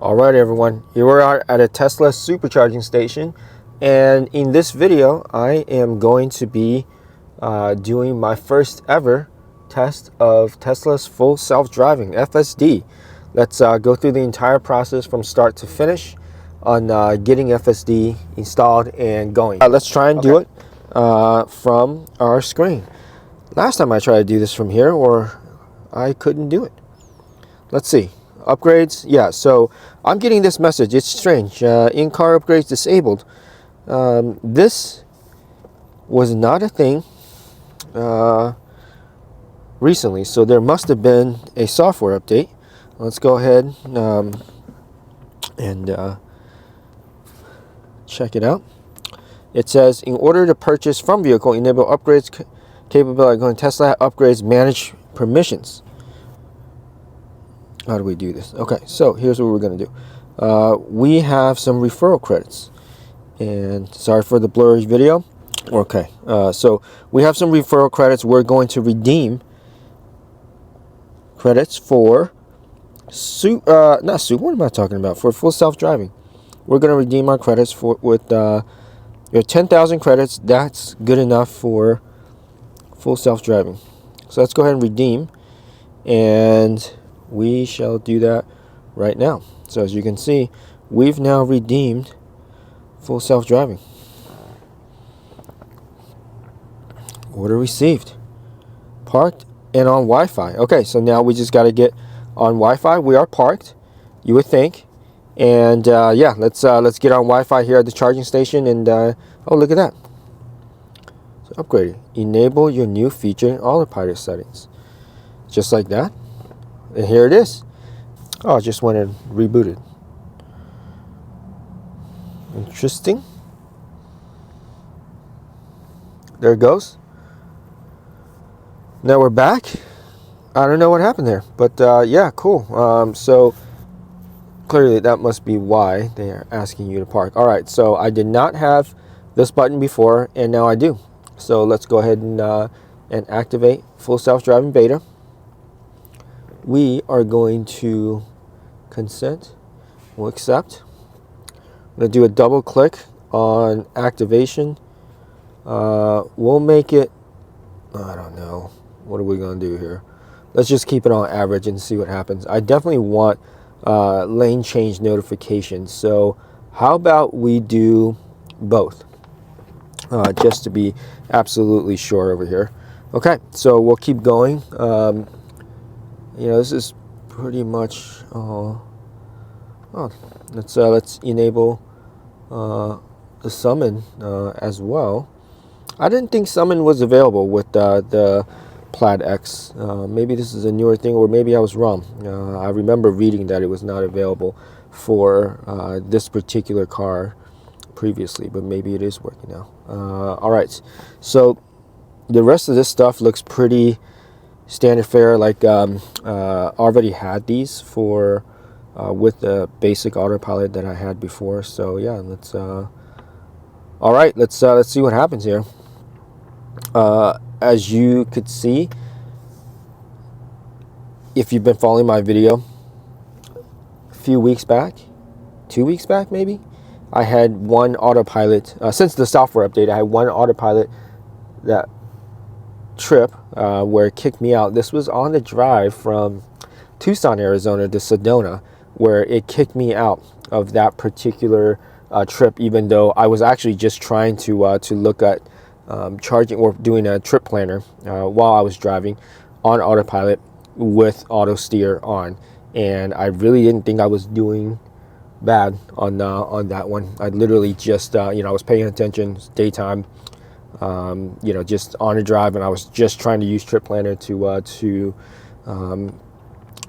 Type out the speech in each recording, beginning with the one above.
All right, everyone, here we are at a Tesla supercharging station, and in this video I am going to be doing my first ever test of Tesla's full self-driving FSD. Let's go through the entire process from start to finish on getting FSD installed and going. Let's try and do it from our screen. Last time I tried to do this from here, I couldn't do it. Let's see. Upgrades, yeah, so I'm getting this message. It's strange. In-car upgrades disabled. This was not a thing recently, so there must have been a software update. Let's go ahead and check it out. It says, in order to purchase from vehicle, enable upgrades capability going Tesla upgrades manage permissions. How do we do this? Okay, so here's what we're going to do. We have some referral credits. And sorry for the blurry video. Okay, so we have some referral credits. We're going to redeem credits for what am I talking about? For full self-driving. We're going to redeem our credits with your 10,000 credits. That's good enough for full self-driving. So let's go ahead and redeem, and we shall do that right now. So as you can see, we've now redeemed full self-driving. Order received. Parked and on Wi-Fi. Okay, so now we just got to get on Wi-Fi. We are parked, you would think. And yeah, let's get on Wi-Fi here at the charging station. And oh, look at that. So upgraded. Enable your new feature in Autopilot settings. Just like that. And here it is. Oh, I just went and rebooted. Interesting. There it goes. Now we're back. I don't know what happened there, but yeah, cool. So clearly that must be why they are asking you to park. All right, so I did not have this button before, and now I do. So let's go ahead and activate full self-driving beta. We are going to consent. We'll accept. I'm going to do a double click on activation. We'll make it, I don't know, what are we going to do here? Let's just keep it on average and see what happens. I definitely want lane change notifications. So how about we do both? Just to be absolutely sure over here. Okay, so we'll keep going. You know, this is pretty much let's enable the summon as well. I didn't think summon was available with the Plaid X. Maybe this is a newer thing, or maybe I was wrong. I remember reading that it was not available for this particular car previously, but maybe it is working now. All right, so the rest of this stuff looks pretty standard fare. Like already had these for with the basic autopilot that I had before. So yeah, let's all right, let's see what happens here. As you could see, if you've been following my video, a few weeks back, 2 weeks back maybe, I had one autopilot since the software update. I had one autopilot that trip where it kicked me out. This was on the drive from Tucson, Arizona to Sedona, where it kicked me out of that particular trip, even though I was actually just trying to look at charging or doing a trip planner while I was driving on autopilot with auto steer on, and I really didn't think I was doing bad on that one. I literally just you know, I was paying attention, daytime, you know, just on a drive, and I was just trying to use trip planner to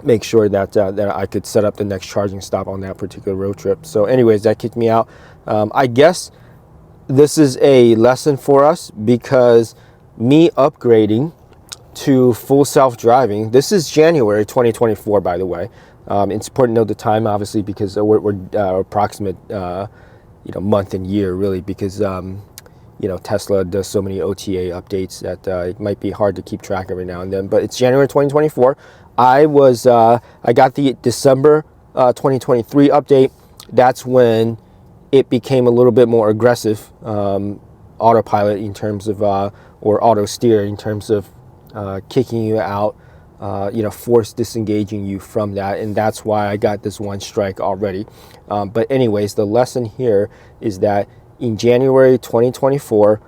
make sure that I could set up the next charging stop on that particular road trip. So anyways, that kicked me out. I guess this is a lesson for us, because me upgrading to full self-driving, this is January 2024, by the way. It's important to know the time, obviously, because we're approximate you know, month and year really, because you know, Tesla does so many OTA updates that it might be hard to keep track every now and then. But it's January 2024. I got the December 2023 update, that's when it became a little bit more aggressive, autopilot in terms of, or auto steer in terms of kicking you out, force disengaging you from that. And that's why I got this 1 strike already. But anyways, the lesson here is that in January 2024,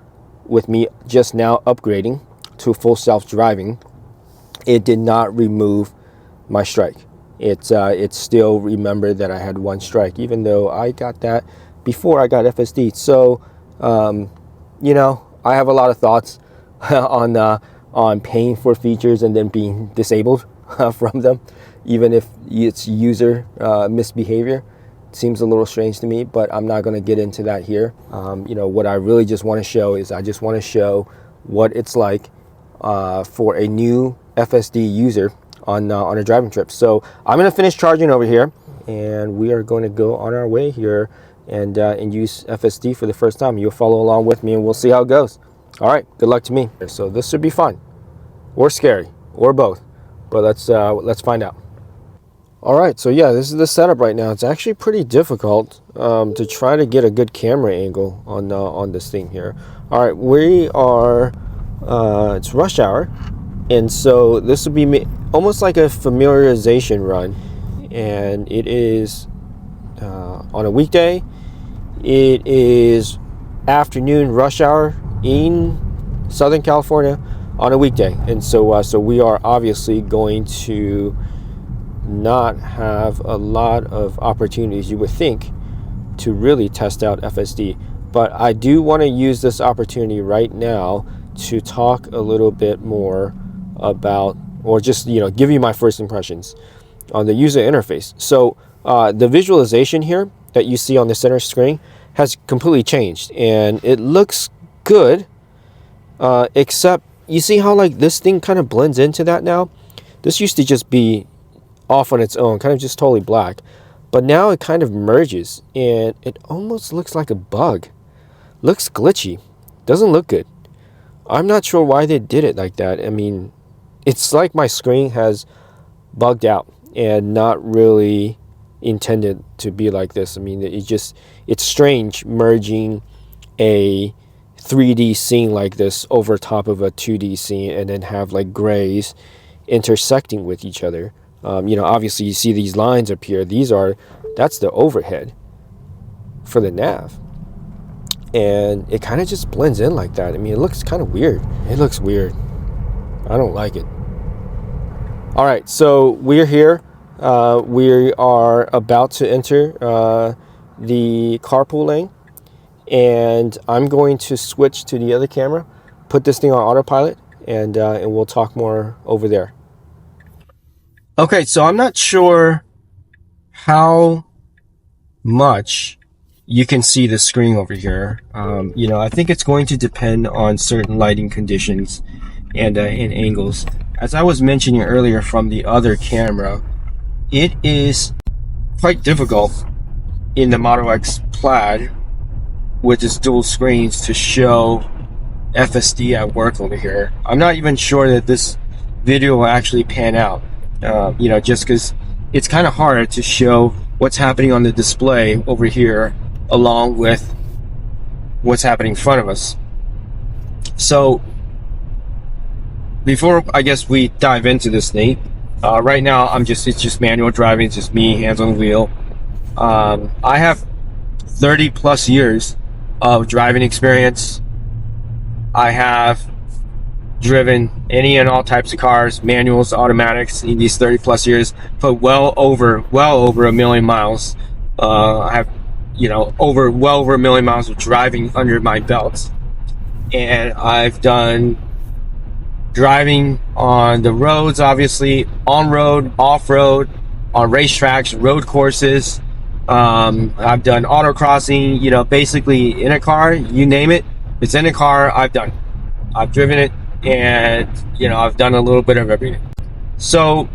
with me just now upgrading to full self-driving, it did not remove my strike. It's still remembered that I had 1 strike, even though I got that before I got FSD. So, I have a lot of thoughts on paying for features and then being disabled from them, even if it's user misbehavior. It seems a little strange to me, but I'm not going to get into that here. What I really just want to show is I just want to show what it's like for a new FSD user on a driving trip. So I'm going to finish charging over here, and we are going to go on our way here and use FSD for the first time. You'll follow along with me, and we'll see how it goes. All right, good luck to me. So this should be fun, or scary, or both. But let's find out. All right, so yeah, this is the setup right now. It's actually pretty difficult to try to get a good camera angle on this thing here. All right, we are. It's rush hour, and so this would be almost like a familiarization run, and it is on a weekday. It is afternoon rush hour in Southern California on a weekday, and so we are obviously going to not have a lot of opportunities, you would think, to really test out FSD. But I do want to use this opportunity right now to talk a little bit more about, or just give you my first impressions on the user interface. So the visualization here that you see on the center screen has completely changed, and it looks good, except you see how like this thing kind of blends into that now. This used to just be off on its own, kind of just totally black, but now it kind of merges, and it almost looks like a bug. Looks glitchy, doesn't look good. I'm not sure why they did it like that. I mean, it's like my screen has bugged out and not really intended to be like this. I mean, it's strange merging a 3D scene like this over top of a 2D scene and then have like grays intersecting with each other. Obviously you see these lines up here. That's the overhead for the nav. And it kind of just blends in like that. I mean, it looks kind of weird. It looks weird. I don't like it. All right, so we're here. We are about to enter the carpool lane, and I'm going to switch to the other camera, put this thing on autopilot, and we'll talk more over there. Okay, so I'm not sure how much you can see the screen over here. I think it's going to depend on certain lighting conditions and angles. As I was mentioning earlier from the other camera, it is quite difficult in the Model X Plaid with its dual screens to show FSD at work over here. I'm not even sure that this video will actually pan out, just because it's kind of hard to show what's happening on the display over here along with what's happening in front of us. So before I guess we dive into this thing, right now it's just manual driving. It's just me, hands on the wheel. I have 30 plus years of driving experience. I have driven any and all types of cars, manuals, automatics, in these 30 plus years, put well over 1 million miles. I have well over 1 million miles of driving under my belt, and I've done driving on the roads, obviously on road, off road, on racetracks, road courses. I've done autocrossing, basically in a car, you name it, it's in a car, I've driven it, and I've done a little bit of everything. So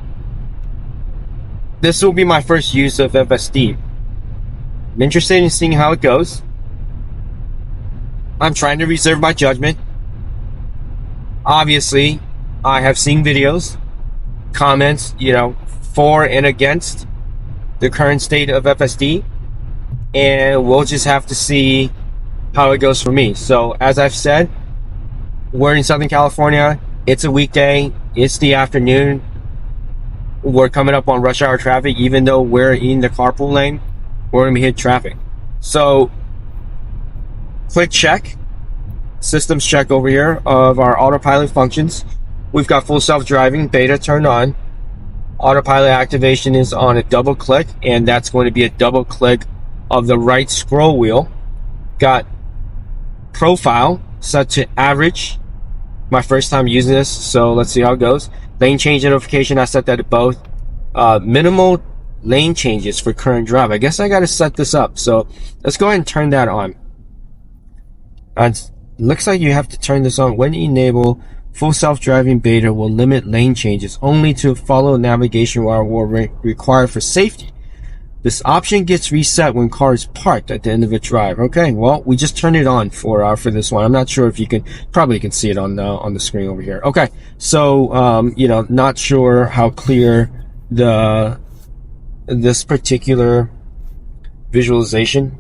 this will be my first use of FSD. I'm interested in seeing how it goes. I'm trying to reserve my judgment. Obviously, I have seen videos, comments, for and against. the current state of FSD, and we'll just have to see how it goes for me. So as I've said, we're in Southern California. It's a weekday. It's the afternoon. We're coming up on rush hour traffic. Even though we're in the carpool lane, we're going to be hitting traffic. So quick check, systems check over here of our autopilot functions. We've got full self-driving beta turned on. Autopilot activation is on a double click, and that's going to be a double click of the right scroll wheel. Got profile set to average. My first time using this, so let's see how it goes. Lane change notification, I set that to both. Minimal lane changes for current drive. I guess I got to set this up, so let's go ahead and turn that on. And looks like you have to turn this on. When enable, full self-driving beta will limit lane changes only to follow navigation while required for safety. This option gets reset when car is parked at the end of a drive. Okay, well, we just turned it on for this one. I'm not sure if you can, probably can see it on the screen over here. Okay, so you know, not sure how clear this particular visualization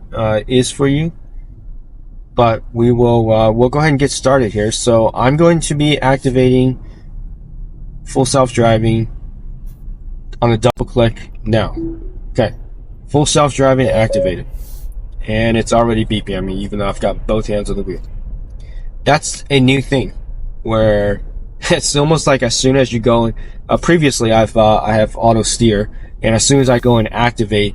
is for you, but we will we'll go ahead and get started here. So I'm going to be activating full self-driving on a double click now. Okay. Full self-driving activated, and it's already beeping at me even though I've got both hands on the wheel. That's a new thing where it's almost like as soon as you go in, previously I have auto steer, and as soon as I go and activate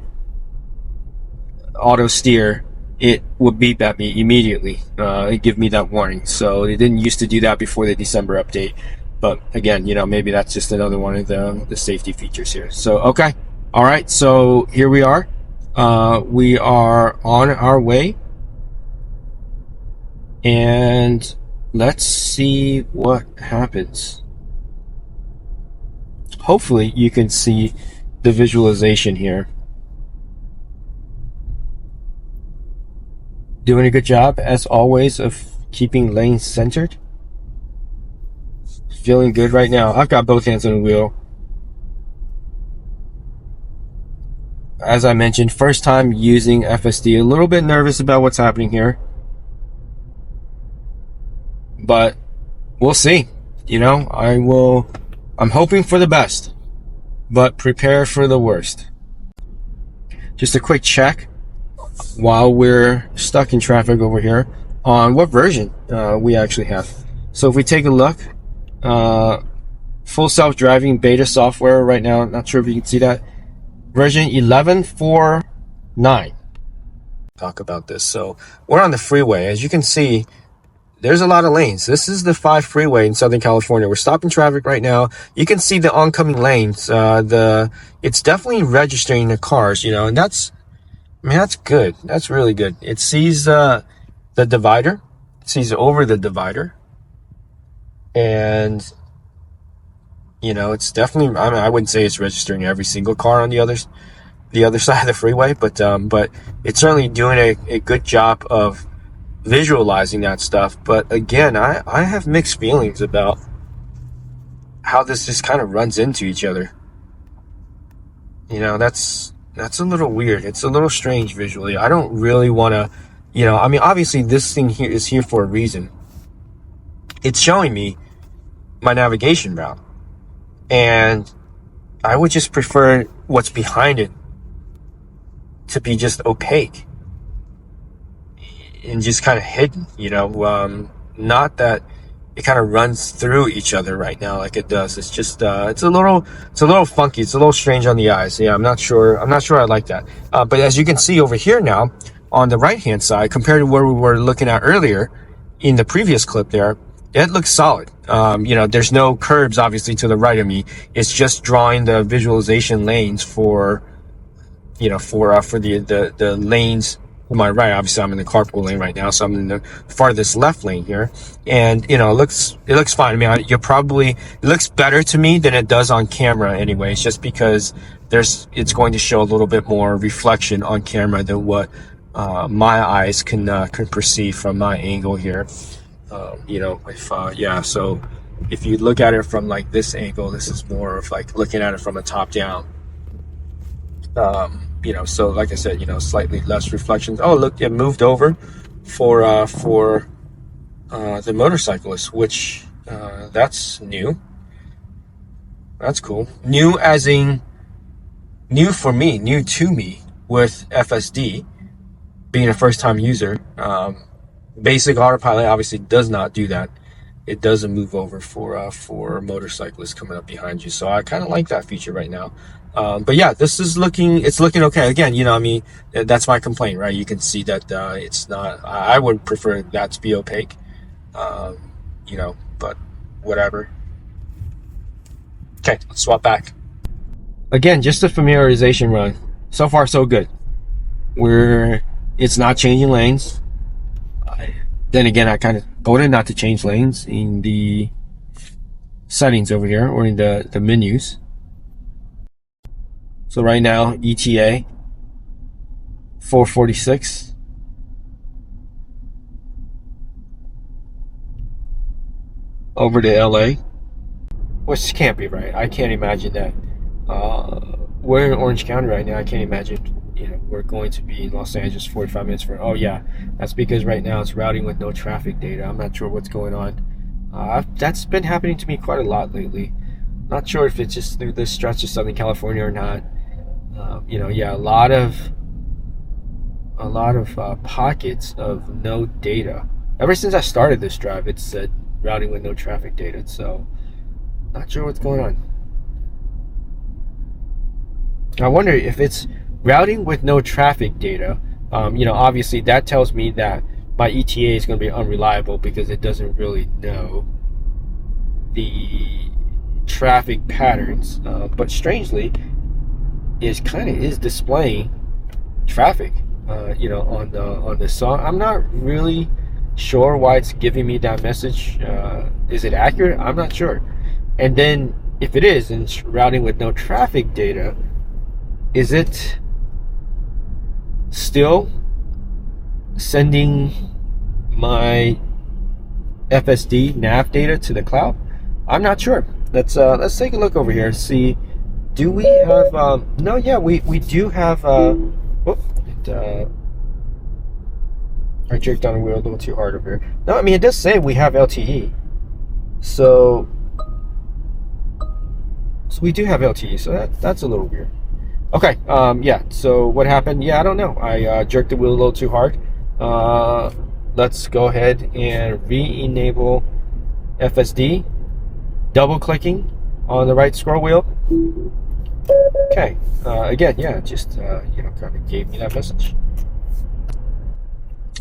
auto steer, it would beep at me immediately. It give me that warning. So it didn't used to do that before the December update, but again, you know, maybe that's just another one of the safety features here. So okay. All right, so here we are. We are on our way, and let's see what happens. Hopefully you can see the visualization here. Doing a good job, as always, of keeping lanes centered. Feeling good right now. I've got both hands on the wheel. As I mentioned, first time using FSD. A little bit nervous about what's happening here, but we'll see. You know, I'm hoping for the best, but prepare for the worst. Just a quick check while we're stuck in traffic over here on what version we actually have. So if we take a look, full self-driving beta software right now. Not sure if you can see that. Version 11.4.9. Talk about this. So we're on the freeway. As you can see, there's a lot of lanes. This is the 5 freeway in Southern California. We're stopping traffic right now. You can see the oncoming lanes. It's definitely registering the cars, you know, and that's good. That's really good. It sees the divider. It sees over the divider. And you know, it's definitely, I mean, I wouldn't say it's registering every single car on the other side of the freeway, but it's certainly doing a good job of visualizing that stuff. But again, I have mixed feelings about how this just kind of runs into each other. You know, that's a little weird. It's a little strange visually. I don't really want to, you know, I mean, obviously this thing here is here for a reason. It's showing me my navigation route. And I would just prefer what's behind it to be just opaque and just kind of hidden, you know, not that it kind of runs through each other right now like it does. It's just it's a little funky. It's a little strange on the eyes. Yeah, I'm not sure I like that. But as you can see over here now on the right hand side, compared to where we were looking at earlier in the previous clip there, it looks solid. You know, there's no curbs obviously to the right of me. It's just drawing the visualization lanes for, you know, for the lanes to my right. Obviously I'm in the carpool lane right now, so I'm in the farthest left lane here. And you know, it looks fine. I mean, it looks better to me than it does on camera anyways, just because it's going to show a little bit more reflection on camera than what my eyes can perceive from my angle here. You know, so if you look at it from like this angle, this is more of like looking at it from a top down. You know, so like I said, you know, slightly less reflections. Oh, look, it moved over for the motorcyclist, which that's new. That's cool. New as in new for me, new to me with FSD being a first-time user. Basic autopilot obviously does not do that. It doesn't move over for motorcyclists coming up behind you. So I kind of like that feature right now. But yeah, this is it's looking okay. Again, you know, I mean, that's my complaint, right? You can see that it's not. I would prefer that to be opaque. You know, but whatever. Okay, let's swap back. Again, just a familiarization run. So far, so good. It's not changing lanes. Then again, I kind of told it not to change lanes in the settings over here, or in the menus. So right now, ETA 446. Over to LA, which can't be right. I can't imagine that. We're in Orange County right now. I can't imagine, you know, we're going to be in Los Angeles 45 minutes for. Oh yeah, that's because right now it's routing with no traffic data. I'm not sure what's going on. That's been happening to me quite a lot lately. Not sure if it's just through this stretch of Southern California or not. You know, yeah, a lot of pockets of no data. Ever since I started this drive, it's said routing with no traffic data. So not sure what's going on. I wonder if it's routing with no traffic data. You know, obviously that tells me that my ETA is going to be unreliable because it doesn't really know the traffic patterns. But strangely, is displaying traffic. You know, on the song. I'm not really sure why it's giving me that message. Is it accurate? I'm not sure. And then if it is, and it's routing with no traffic data, is it still sending my FSD nav data to the cloud? I'm not sure. Let's take a look over here. See, do we have no, yeah, we do have I jerked on the wheel a little too hard over here. No, I mean, it does say we have LTE. So we do have LTE, so that's a little weird. Okay, yeah, so what happened? Yeah, I don't know. I jerked the wheel a little too hard. Let's go ahead and re-enable FSD. Double-clicking on the right scroll wheel. Okay, again, yeah, just, you know, kind of gave me that message.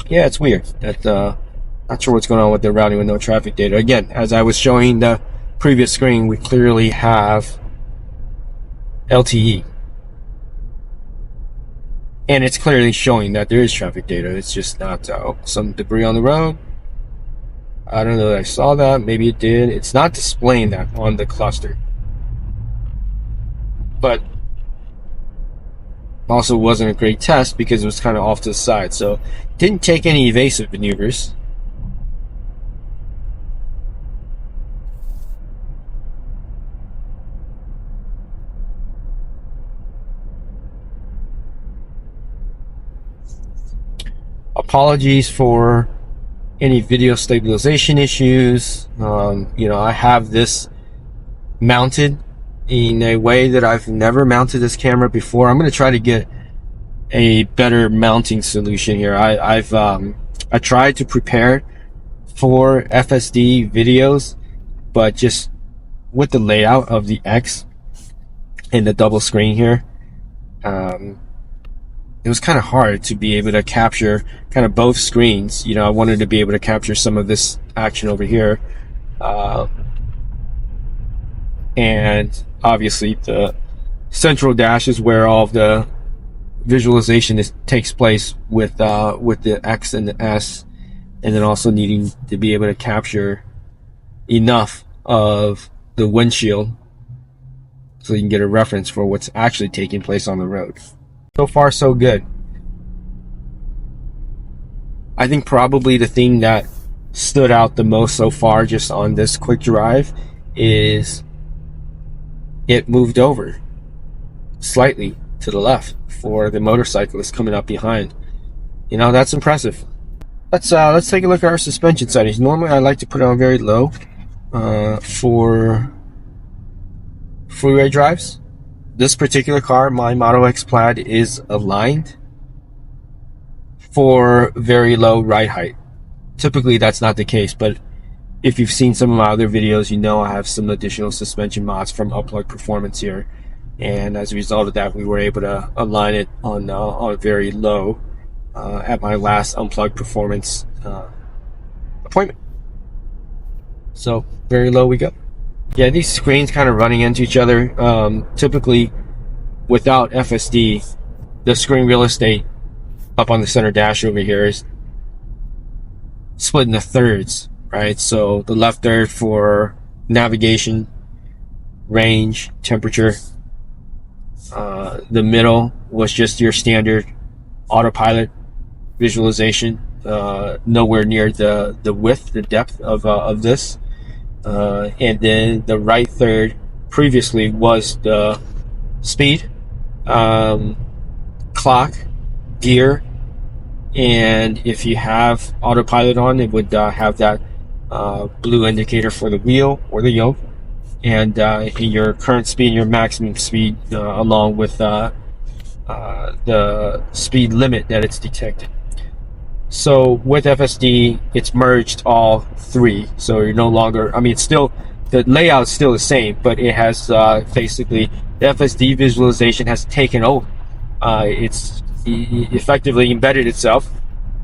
Yeah, it's weird. Not sure what's going on with the routing with no traffic data. Again, as I was showing the previous screen, we clearly have LTE. And it's clearly showing that there is traffic data. It's just not some debris on the road. I don't know that I saw that. Maybe it did. It's not displaying that on the cluster. But also wasn't a great test because it was kind of off to the side. So didn't take any evasive maneuvers. Apologies for any video stabilization issues. You know, I have this mounted in a way that I've never mounted this camera before. I'm going to try to get a better mounting solution here. I tried to prepare for FSD videos, but just with the layout of the X and the double screen here, it was kind of hard to be able to capture kind of both screens. You know, I wanted to be able to capture some of this action over here. And obviously the central dash is where all of the visualization takes place with the X and the S, and then also needing to be able to capture enough of the windshield so you can get a reference for what's actually taking place on the road. So far, so good. I think probably the thing that stood out the most so far just on this quick drive is it moved over slightly to the left for the motorcyclist coming up behind. You know, that's impressive. Let's take a look at our suspension settings. Normally I like to put it on very low for freeway drives. This particular car, my Model X Plaid, is aligned for very low ride height. Typically that's not the case, but if you've seen some of my other videos, you know I have some additional suspension mods from Unplugged Performance here, and as a result of that we were able to align it on very low at my last Unplugged Performance appointment. So very low we go. Yeah, these screens kind of running into each other. Typically without FSD, the screen real estate up on the center dash over here is split into thirds, right? So the left third for navigation, range, temperature. The middle was just your standard autopilot visualization, nowhere near the width, the depth of this. And then the right third previously was the speed, clock, gear, and if you have autopilot on, it would have that blue indicator for the wheel or the yoke, and your current speed and your maximum speed, along with the speed limit that it's detected. So with FSD, it's merged all three. So you're no longer, I mean, it's still, the layout is still the same, but it has basically, the FSD visualization has taken over. It's effectively embedded itself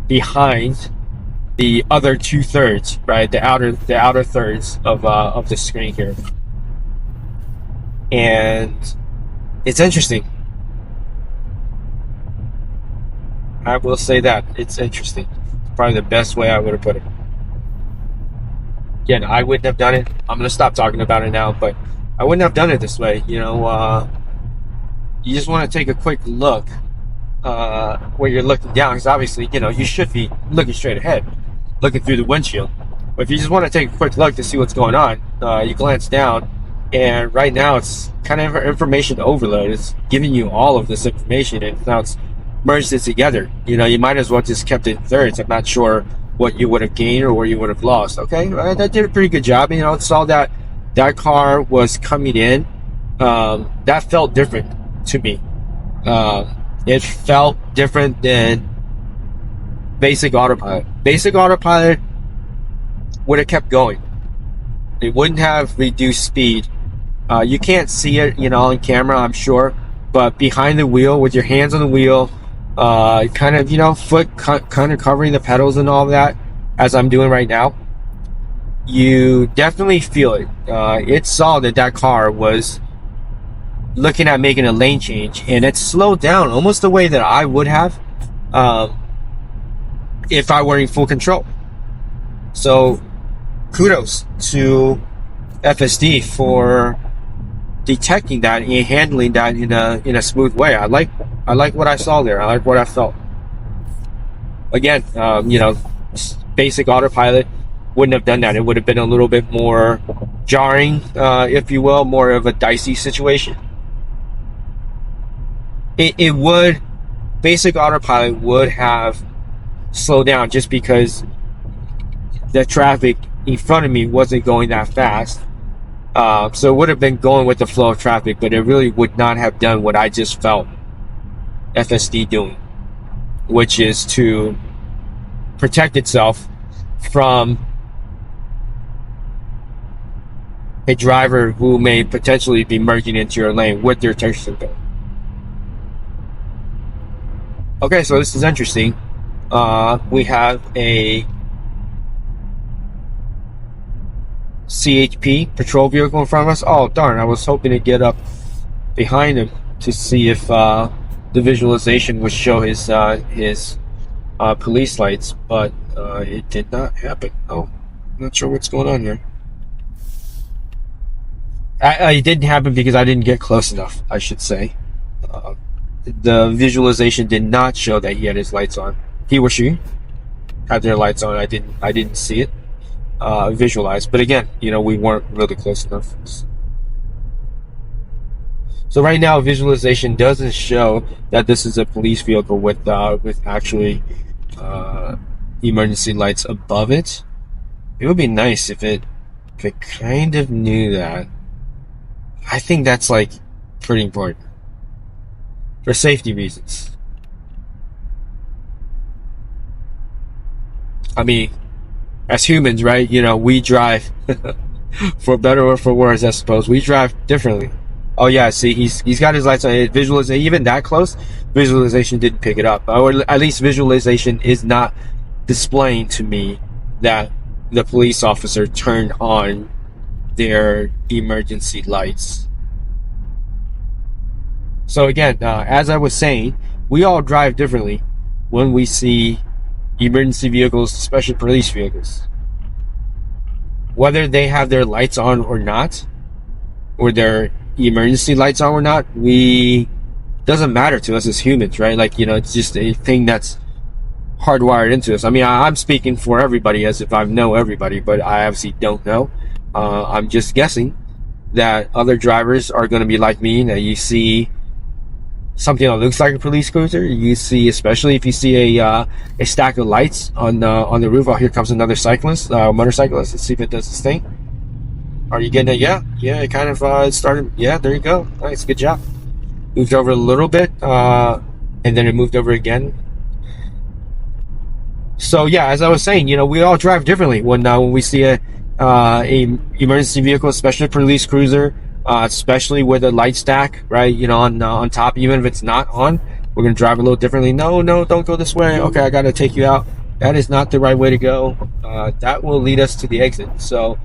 behind the other 2/3, right? The outer thirds of the screen here. And it's interesting. I will say that it's interesting. It's probably the best way I would have put it. Again, I wouldn't have done it. I'm going to stop talking about it now, but I wouldn't have done it this way. You know, you just want to take a quick look where you're looking down, because obviously, you know, you should be looking straight ahead, looking through the windshield. But if you just want to take a quick look to see what's going on, you glance down, and right now it's kind of information overload. It's giving you all of this information, and now it's merged it together. You know, you might as well just kept it in thirds. I'm not sure what you would have gained or where you would have lost. Okay, that did a pretty good job. You know, it saw that car was coming in. That felt different to me. It felt different than basic autopilot. Basic autopilot would have kept going. It wouldn't have reduced speed. You can't see it, you know, on camera, I'm sure, but behind the wheel with your hands on the wheel, kind of, you know, foot kind of covering the pedals and all that, as I'm doing right now, you definitely feel it. It saw that car was looking at making a lane change, and it slowed down almost the way that I would have if I were in full control. So kudos to FSD for detecting that and handling that in a smooth way. I like what I saw there. I like what I felt. Again, you know, basic autopilot wouldn't have done that. It would have been a little bit more jarring, if you will, more of a dicey situation. It would, basic autopilot would have slowed down just because the traffic in front of me wasn't going that fast. So it would have been going with the flow of traffic, but it really would not have done what I just felt FSD doing, which is to protect itself from a driver who may potentially be merging into your lane with their turn signal. Okay, so this is interesting. We have a CHP patrol vehicle in front of us. Oh darn, I was hoping to get up behind him to see if the visualization would show his police lights, but it did not happen. Oh, I'm not sure what's going on here. It didn't happen because I didn't get close enough, I should say. The visualization did not show that he had his lights on. He or she had their lights on. I didn't see it visualized. But again, you know, we weren't really close enough. So right now, visualization doesn't show that this is a police vehicle with actually emergency lights above it. It would be nice if it kind of knew that. I think that's like pretty important for safety reasons. I mean, as humans, right? You know, we drive for better or for worse, I suppose. We drive differently. Oh yeah, see, he's got his lights on. Visualization, even that close, visualization didn't pick it up. Or at least visualization is not displaying to me that the police officer turned on their emergency lights. So again, as I was saying, we all drive differently when we see emergency vehicles, especially police vehicles. Whether they have their lights on or not, or their emergency lights on or not, doesn't matter to us as humans, right? Like, you know, it's just a thing that's hardwired into us. I mean, I'm speaking for everybody as if I know everybody, but I obviously don't know. I'm just guessing that other drivers are going to be like me, that you see something that looks like a police cruiser. You see, especially if you see a stack of lights on the roof. Oh, here comes another cyclist, motorcyclist. Let's see if it does this thing. Are you getting it? Yeah, it kind of started. Yeah, there you go. Nice, good job. Moved over a little bit, and then it moved over again. So yeah, as I was saying, you know, we all drive differently when we see a emergency vehicle, especially a police cruiser, especially with a light stack, right? You know, on top, even if it's not on, we're gonna drive a little differently. No, don't go this way. Okay, I gotta take you out. That is not the right way to go. That will lead us to the exit. So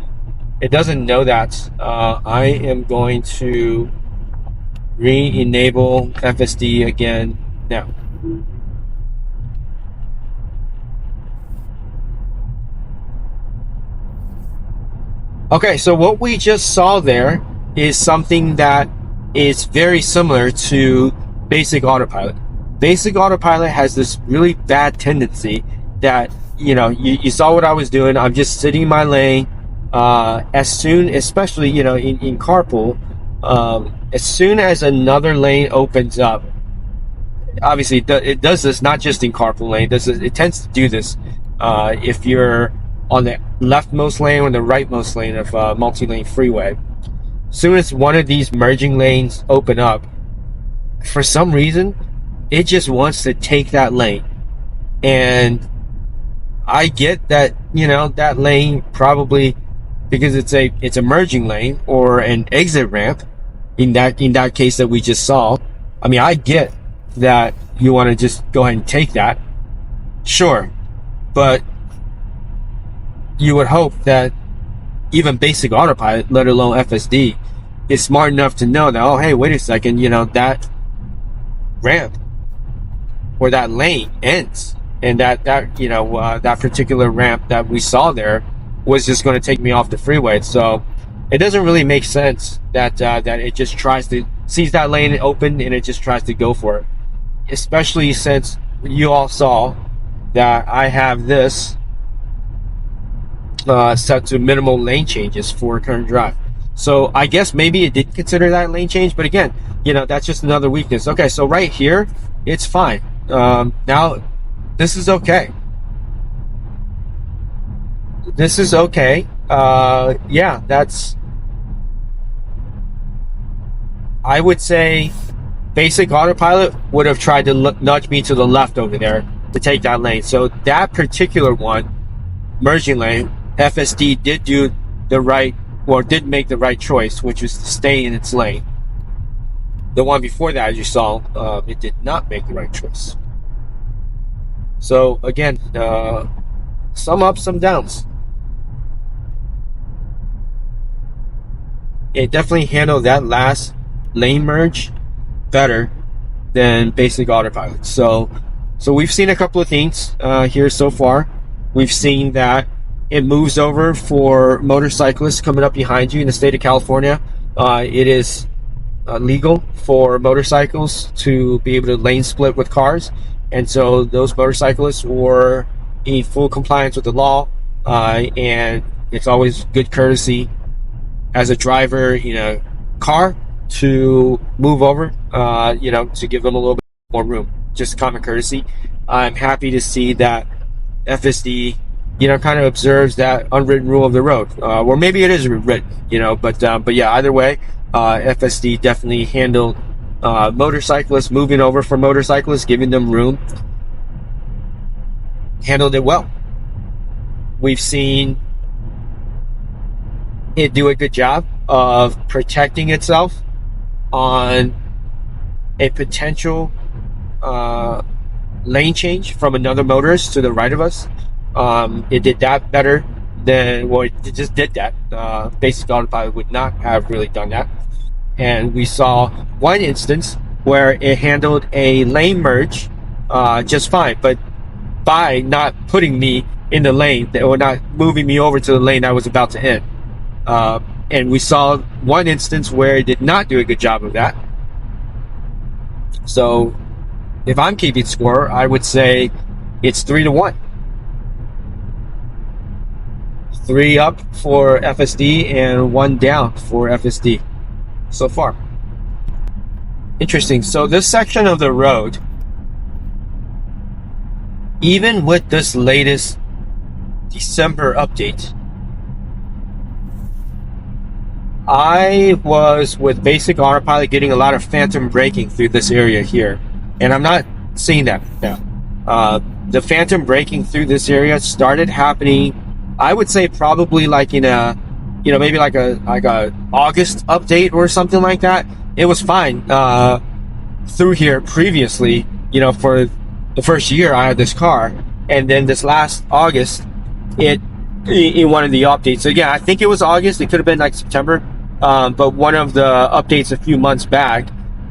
it doesn't know that. I am going to re-enable FSD again now. Okay, so what we just saw there is something that is very similar to basic autopilot. Basic autopilot has this really bad tendency that, you know, you saw what I was doing. I'm just sitting in my lane. As soon, especially, you know, in carpool, as soon as another lane opens up, obviously it does this not just in carpool lane. It tends to do this if you're on the leftmost lane or the rightmost lane of multi-lane freeway. As soon as one of these merging lanes open up, for some reason, it just wants to take that lane. And I get that, you know, that lane probably, because it's a merging lane or an exit ramp in that case that we just saw. I mean, I get that you want to just go ahead and take that, sure, but you would hope that even basic autopilot, let alone FSD, is smart enough to know that, oh hey, wait a second, you know, that ramp or that lane ends, and that you know, that particular ramp that we saw there was just going to take me off the freeway. So it doesn't really make sense that that it just tries to sees that lane open and it just tries to go for it, especially since you all saw that I have this set to minimal lane changes for current drive. So I guess maybe it did consider that lane change, but again, you know, that's just another weakness. Okay, so right here, it's fine. Now, this is okay. This is okay. Yeah, that's, I would say basic autopilot would have tried to nudge me to the left over there to take that lane. So that particular one, merging lane, FSD did do the right, or did make the right choice, which was to stay in its lane. The one before that, as you saw, it did not make the right choice. So again, some ups, some downs. It definitely handled that last lane merge better than basic autopilot. So we've seen a couple of things here so far. We've seen that it moves over for motorcyclists coming up behind you in the state of California. It is legal for motorcycles to be able to lane split with cars, and so those motorcyclists were in full compliance with the law, and it's always good courtesy as a driver in a car to move over, to give them a little bit more room, just common courtesy. I'm happy to see that FSD, kind of observes that unwritten rule of the road, or maybe it is written, but yeah, either way, FSD definitely handled motorcyclists, moving over for motorcyclists, giving them room, handled it well. We've seen it do a good job of protecting itself on a potential lane change from another motorist to the right of us. It did that better than, well, it just did that. Basic Autopilot would not have really done that. And we saw one instance where it handled a lane merge just fine, but by not putting me in the lane, or not moving me over to the lane I was about to hit. And we saw one instance where it did not do a good job of that. So if I'm keeping score, I would say it's 3-1. 3 up for FSD and 1 down for FSD so far. Interesting. So this section of the road, even with this latest December update, I was with basic Autopilot getting a lot of phantom braking through this area here, and I'm not seeing that now. The phantom braking through this area started happening, I would say probably like in a, maybe like a August update or something like that. It was fine through here previously, for the first year I had this car, and then this last August, in one of the updates. So yeah, I think it was August. It could have been like September, but one of the updates a few months back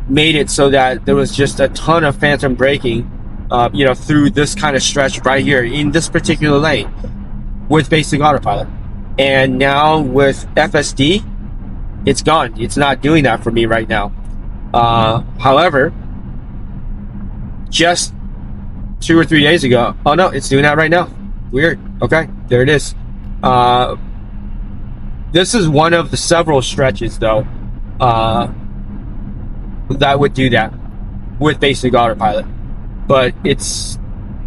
made it so that there was just a ton of phantom braking, through this kind of stretch right here in this particular lane with basic Autopilot. And now with FSD, it's gone. It's not doing that for me right now. However, just 2 or 3 days ago, oh no, it's doing that right now. Weird. Okay, there it is. This is one of the several stretches, though, that would do that with basic Autopilot. But it's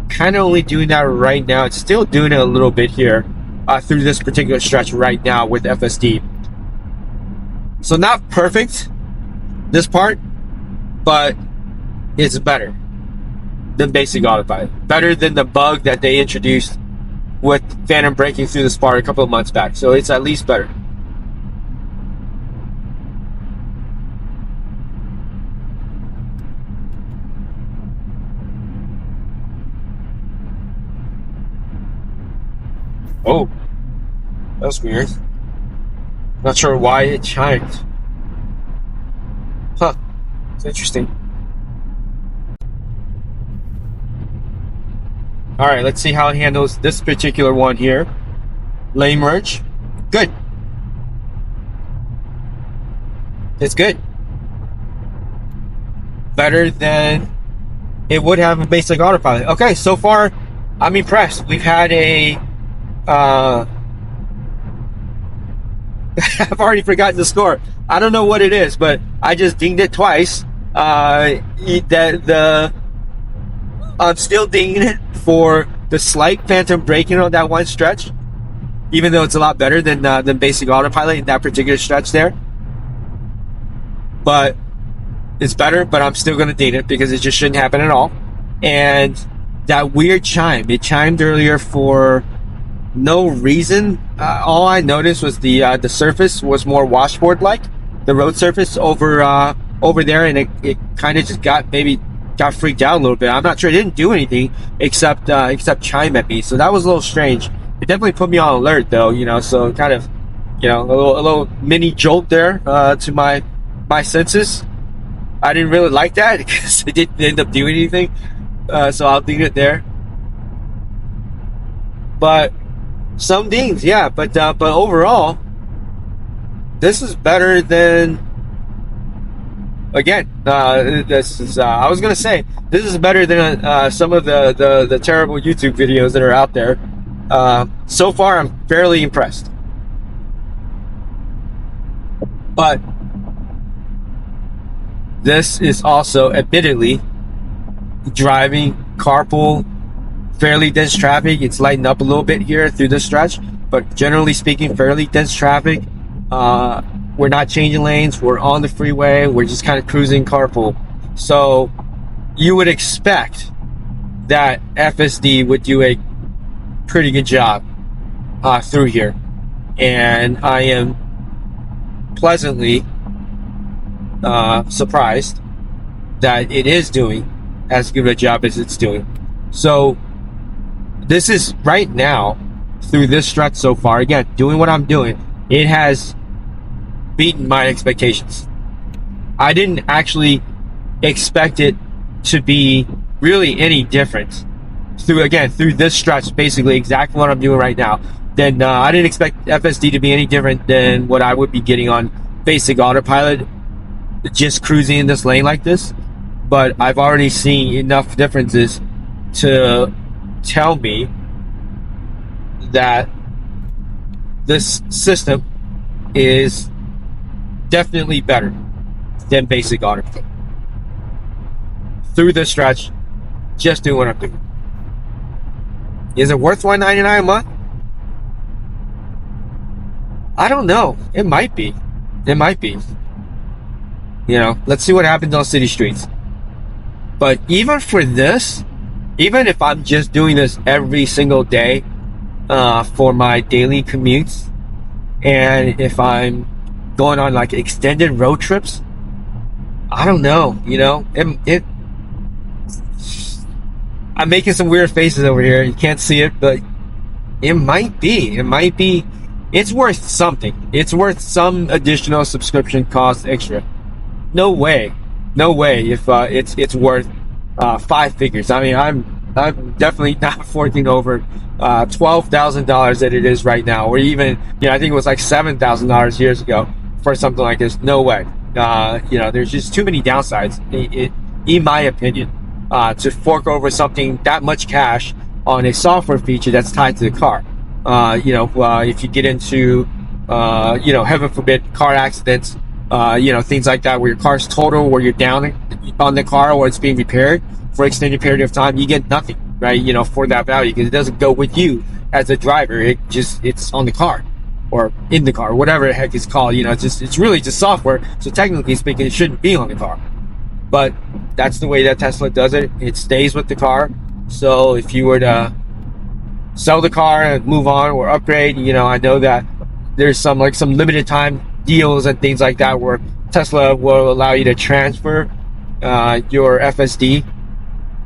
kind of only doing that right now. It's still doing it a little bit here through this particular stretch right now with FSD. So not perfect, this part, but it's better than basic Autopilot. Better than the bug that they introduced with phantom braking through this part a couple of months back. So it's at least better. Oh, that's weird. Not sure why it chimed. Huh, it's interesting. All right, let's see how it handles this particular one here. Lane merge. Good. It's good. Better than it would have in basic Autopilot. Okay, so far, I'm impressed. We've had a... I've already forgotten the score. I don't know what it is, but I just dinged it twice. I'm still dinging it for the slight phantom braking on that one stretch, even though it's a lot better than basic Autopilot in that particular stretch there. But it's better, but I'm still going to ding it because it just shouldn't happen at all. And that weird chime, it chimed earlier for no reason. All I noticed was the surface was more washboard like, the road surface over there, and it kind of just got freaked out a little bit. I'm not sure. It didn't do anything except chime at me, so that was a little strange. It definitely put me on alert though, so kind of, a little mini jolt there to my senses. I didn't really like that because it didn't end up doing anything, so I'll leave it there. But some dings, yeah, but overall, this is better than. Again, this is. I was gonna say this is better than some of the terrible YouTube videos that are out there. So far, I'm fairly impressed. But this is also admittedly driving carpool, fairly dense traffic. It's lightened up a little bit here through this stretch, but generally speaking, fairly dense traffic. We're not changing lanes. We're on the freeway. We're just kind of cruising carpool. So you would expect that FSD would do a pretty good job through here. And I am pleasantly surprised that it is doing as good a job as it's doing. So this is right now, through this stretch so far, again, doing what I'm doing, it has beaten my expectations. I didn't actually expect it to be really any different through this stretch, basically exactly what I'm doing right now. Then I didn't expect FSD to be any different than what I would be getting on basic autopilot, just cruising in this lane like this. But I've already seen enough differences to tell me that this system is definitely better than basic autopilot. Through this stretch, just doing what I'm doing. Is it worth $199 a month? I don't know. It might be. It might be. You know, let's see what happens on city streets. But even for this, even if I'm just doing this every single day for my daily commutes, and if I'm going on like extended road trips, I don't know, you know, I'm making some weird faces over here. You can't see it, but it might be. It's worth something. It's worth some additional subscription cost extra. No way if it's worth 5 figures. I mean, I'm definitely not forking over $12,000 that it is right now, or even, you know, I think it was like $7,000 years ago for something like this. No way. You know, there's just too many downsides, in my opinion, to fork over something that much cash on a software feature that's tied to the car. You know, if you get into, you know, heaven forbid, car accidents, you know, things like that, where your car's total, where you're down on the car, or it's being repaired for an extended period of time, you get nothing, right? You know, for that value, because it doesn't go with you as a driver. It's on the car, or in the car, whatever the heck it's called. You know, it's really just software. So technically speaking, it shouldn't be on the car. But that's the way that Tesla does it. It stays with the car. So if you were to sell the car and move on or upgrade, you know, I know that there's some limited time deals and things like that where Tesla will allow you to transfer your FSD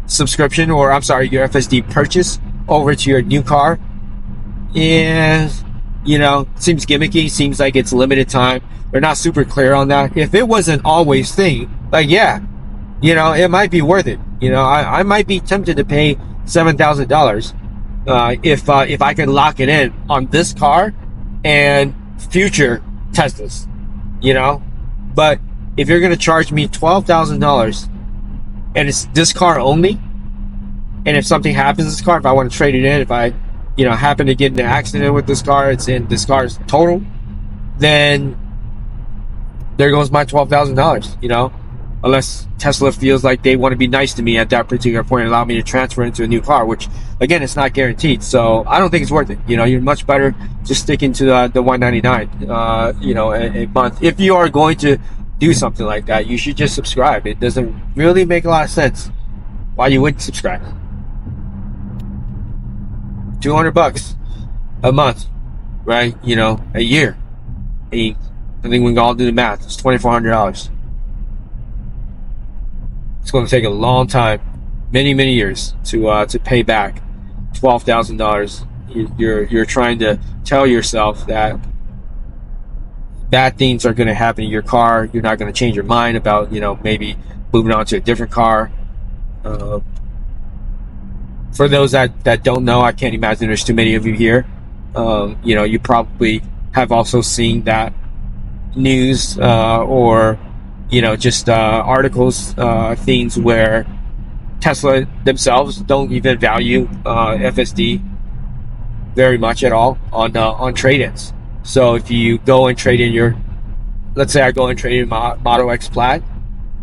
subscription, or I'm sorry, your FSD purchase over to your new car. And, you know, seems gimmicky, seems like it's limited time. They're not super clear on that. If it was an always thing, like, yeah, you know, it might be worth it. You know, I might be tempted to pay $7,000 if I can lock it in on this car and future Teslas, you know. But if you're going to charge me $12,000 and it's this car only, and if something happens to this car, if I want to trade it in, if I, you know, happen to get in an accident with this car, it's in this car's total, then there goes my $12,000, you know. Unless Tesla feels like they want to be nice to me at that particular point and allow me to transfer into a new car, which, again, it's not guaranteed. So I don't think it's worth it. You know, you're much better just sticking to the $199, you know, a month. If you are going to do something like that, you should just subscribe. It doesn't really make a lot of sense why you wouldn't subscribe. $200 a month, right? You know, a year. I think we can all do the math. It's $2,400. It's going to take a long time, many years to pay back $12,000. You're trying to tell yourself that bad things are going to happen in your car. You're not going to change your mind about, you know, maybe moving on to a different car. For those that don't know, I can't imagine there's too many of you here. You know, you probably have also seen that news or, you know, just articles, things where Tesla themselves don't even value FSD very much at all on trade-ins. So if you go and trade in your, let's say I go and trade in my Model X Plaid,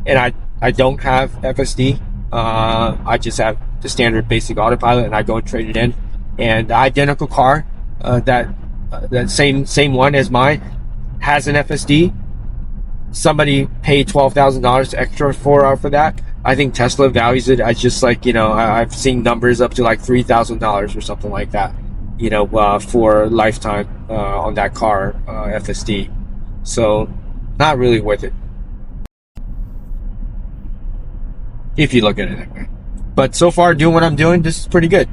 and I don't have FSD. I just have the standard basic autopilot, and I go and trade it in. And the identical car, that same one as mine, has an FSD. Somebody paid $12,000 extra for that. I think Tesla values it as just like, I've seen numbers up to like $3,000 or something like that, for lifetime on that car, FSD. So not really worth it, if you look at it that way. But so far, doing what I'm doing, this is pretty good.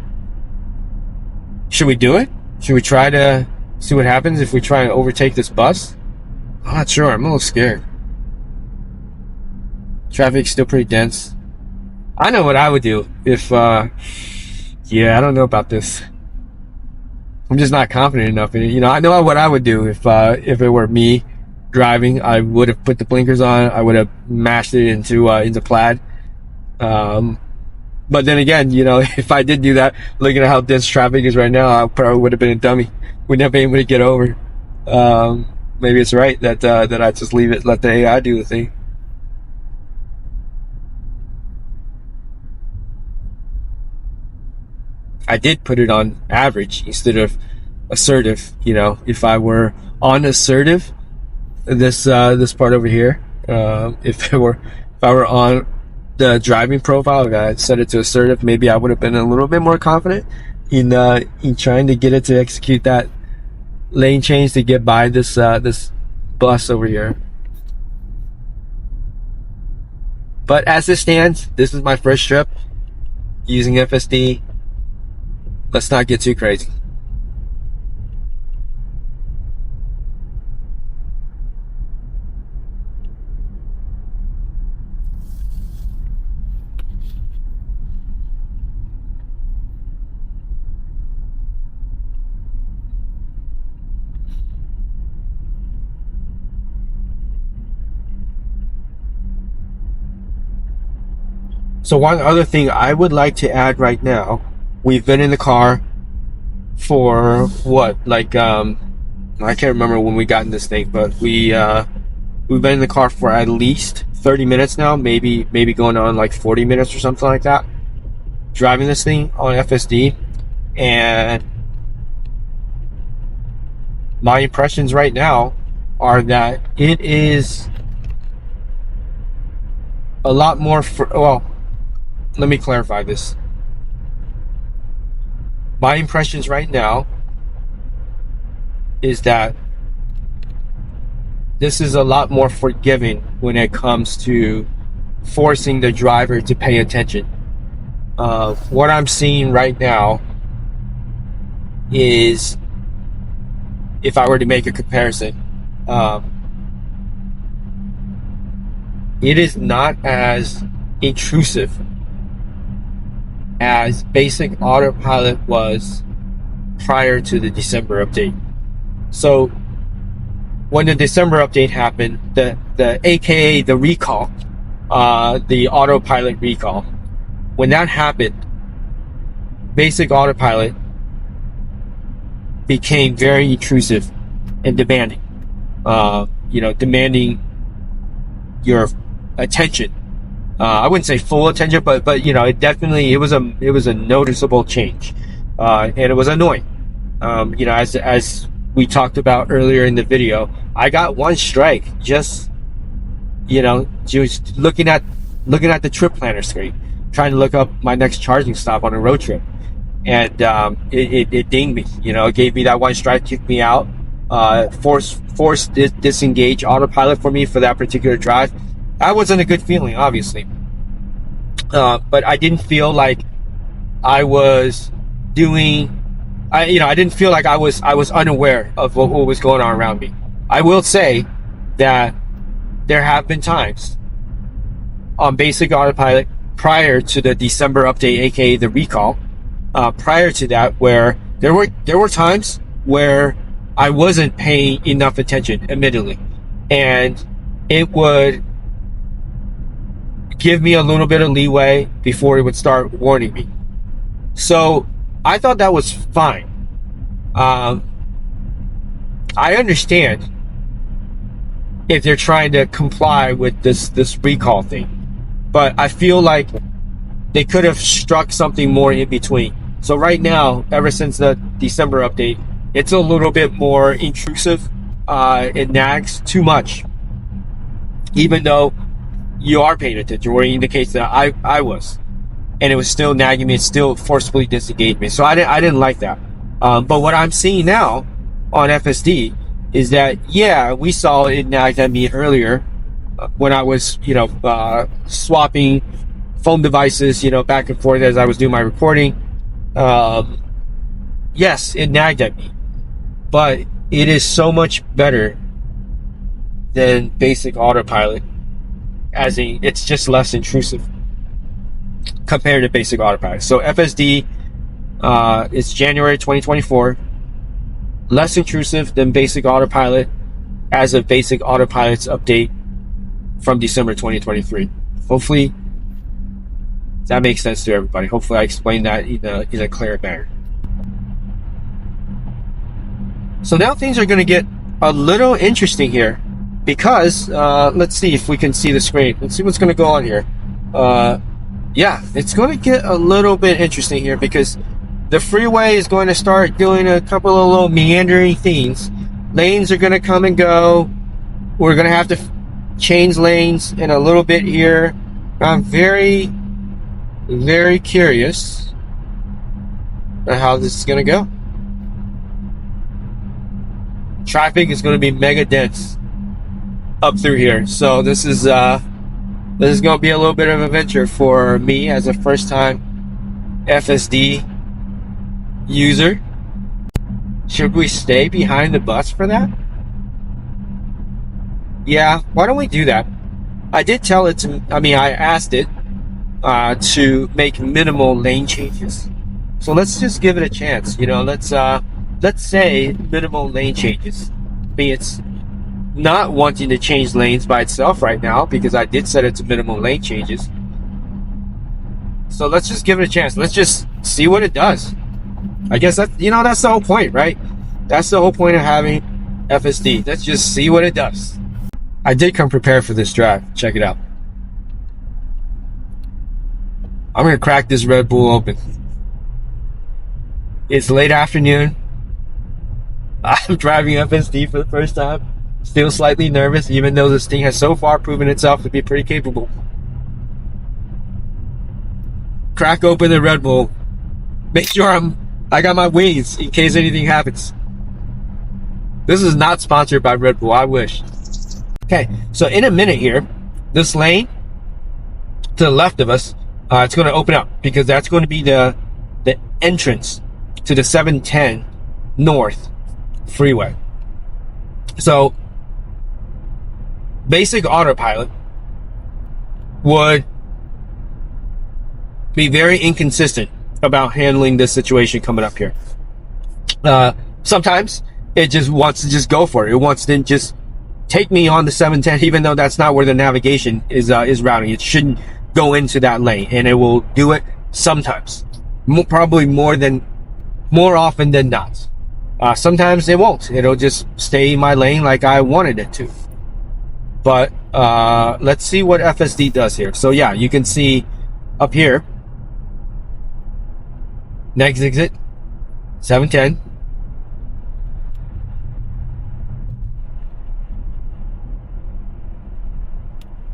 Should we do it? Should we try to see what happens if we try and overtake this bus? I'm not sure. I'm a little scared. Traffic's still pretty dense. I know what I would do if, I don't know about this. I'm just not confident enough in it. I know what I would do if it were me driving. I would have put the blinkers on. I would have mashed it into Plaid. But then again, if I did do that, looking at how dense traffic is right now, I probably would have been a dummy. Wouldn't have been able to get over. Maybe it's right that I just leave it, let the AI do the thing. I did put it on average instead of assertive. If I were on assertive, this part over here, if I were on the driving profile, if I had set it to assertive, maybe I would have been a little bit more confident in trying to get it to execute that lane change to get by this bus over here. But as it stands, this is my first trip using FSD. Let's not get too crazy. So one other thing I would like to add right now, we've been in the car for what, like, I can't remember when we got in this thing, but we've been in the car for at least 30 minutes now, maybe going on like 40 minutes or something like that, driving this thing on FSD. And my impressions right now are that it is a lot more let me clarify this. My impressions right now is that this is a lot more forgiving when it comes to forcing the driver to pay attention. What I'm seeing right now is, if I were to make a comparison, it is not as intrusive as basic autopilot was prior to the December update. So when the December update happened, the AKA the recall, the autopilot recall, when that happened, basic autopilot became very intrusive and demanding. Demanding your attention. I wouldn't say full attention, but it was a noticeable change, and it was annoying. As we talked about earlier in the video, I got one strike just looking at the trip planner screen, trying to look up my next charging stop on a road trip, and it dinged me. It gave me that one strike, kicked me out, forced disengage autopilot for me for that particular drive. That wasn't a good feeling, obviously. But I didn't feel like I was I didn't feel like I was unaware of what was going on around me. I will say that there have been times on basic autopilot prior to the December update, aka the recall, prior to that, where there were times where I wasn't paying enough attention, admittedly, and it would give me a little bit of leeway before it would start warning me. So I thought that was fine. I understand if they're trying to comply with this recall thing. But I feel like they could have struck something more in between. So right now, ever since the December update, it's a little bit more intrusive. It nags too much, even though you are paying attention, where it indicates that I was, and it was still nagging me. It still forcibly disengaged me. So I didn't like that. But what I'm seeing now on FSD is that, yeah, we saw it nagged at me earlier when I was, swapping phone devices, back and forth as I was doing my recording. Yes, it nagged at me, but it is so much better than basic autopilot, as it's just less intrusive compared to basic autopilot. So FSD, it's January 2024, less intrusive than basic autopilot as of basic autopilot's update from December 2023. Hopefully that makes sense to everybody. Hopefully I explained that in a clear manner. So now things are going to get a little interesting here, because let's see if we can see the screen. Let's see what's going to go on here. Yeah, it's going to get a little bit interesting here, because the freeway is going to start doing a couple of little meandering things. Lanes are going to come and go. We're going to have to change lanes in a little bit here. I'm very, very curious about how this is going to go. Traffic is going to be mega dense up through here. So this is going to be a little bit of an adventure for me as a first-time FSD user. Should we stay behind the bus for that? Yeah, why don't we do that? I did tell it to, I asked it to make minimal lane changes. So let's just give it a chance. Let's say minimal lane changes. It's not wanting to change lanes by itself right now, because I did set it to minimal lane changes. So let's just give it a chance. Let's just see what it does. I guess that's the whole point, right? That's the whole point of having FSD. Let's just see what it does. I did come prepared for this drive. Check it out. I'm going to crack this Red Bull open. It's late afternoon. I'm driving FSD for the first time. Still slightly nervous, even though this thing has so far proven itself to be pretty capable. Crack open the Red Bull. Make sure I got my wings in case anything happens. This is not sponsored by Red Bull. I wish. Okay, so in a minute here, this lane to the left of us, it's going to open up, because that's going to be the entrance to the 710 North freeway. So basic autopilot would be very inconsistent about handling this situation coming up here. Sometimes it just wants to just go for it. It wants to just take me on the 710, even though that's not where the navigation is routing. It shouldn't go into that lane, and it will do it sometimes. Probably more often than not. Sometimes it won't. It'll just stay in my lane like I wanted it to. But let's see what FSD does here. So yeah, you can see up here, next exit, 710.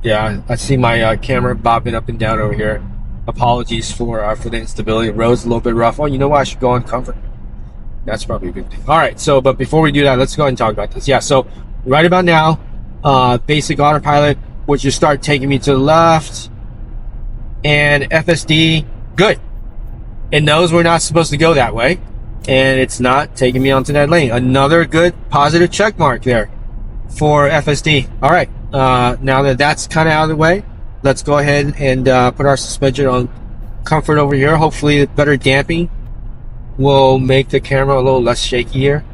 Yeah, I see my camera bobbing up and down over here. Apologies for the instability. The road's a little bit rough. Oh, you know what? I should go on comfort. That's probably a good thing. All right, so but before we do that, let's go ahead and talk about this. Yeah, so right about now, basic autopilot would just start taking me to the left, and FSD, good. It knows we're not supposed to go that way, and it's not taking me onto that lane. Another good positive check mark there for FSD. All right, now that that's kind of out of the way, let's go ahead and put our suspension on comfort over here. Hopefully better damping will make the camera a little less shaky here.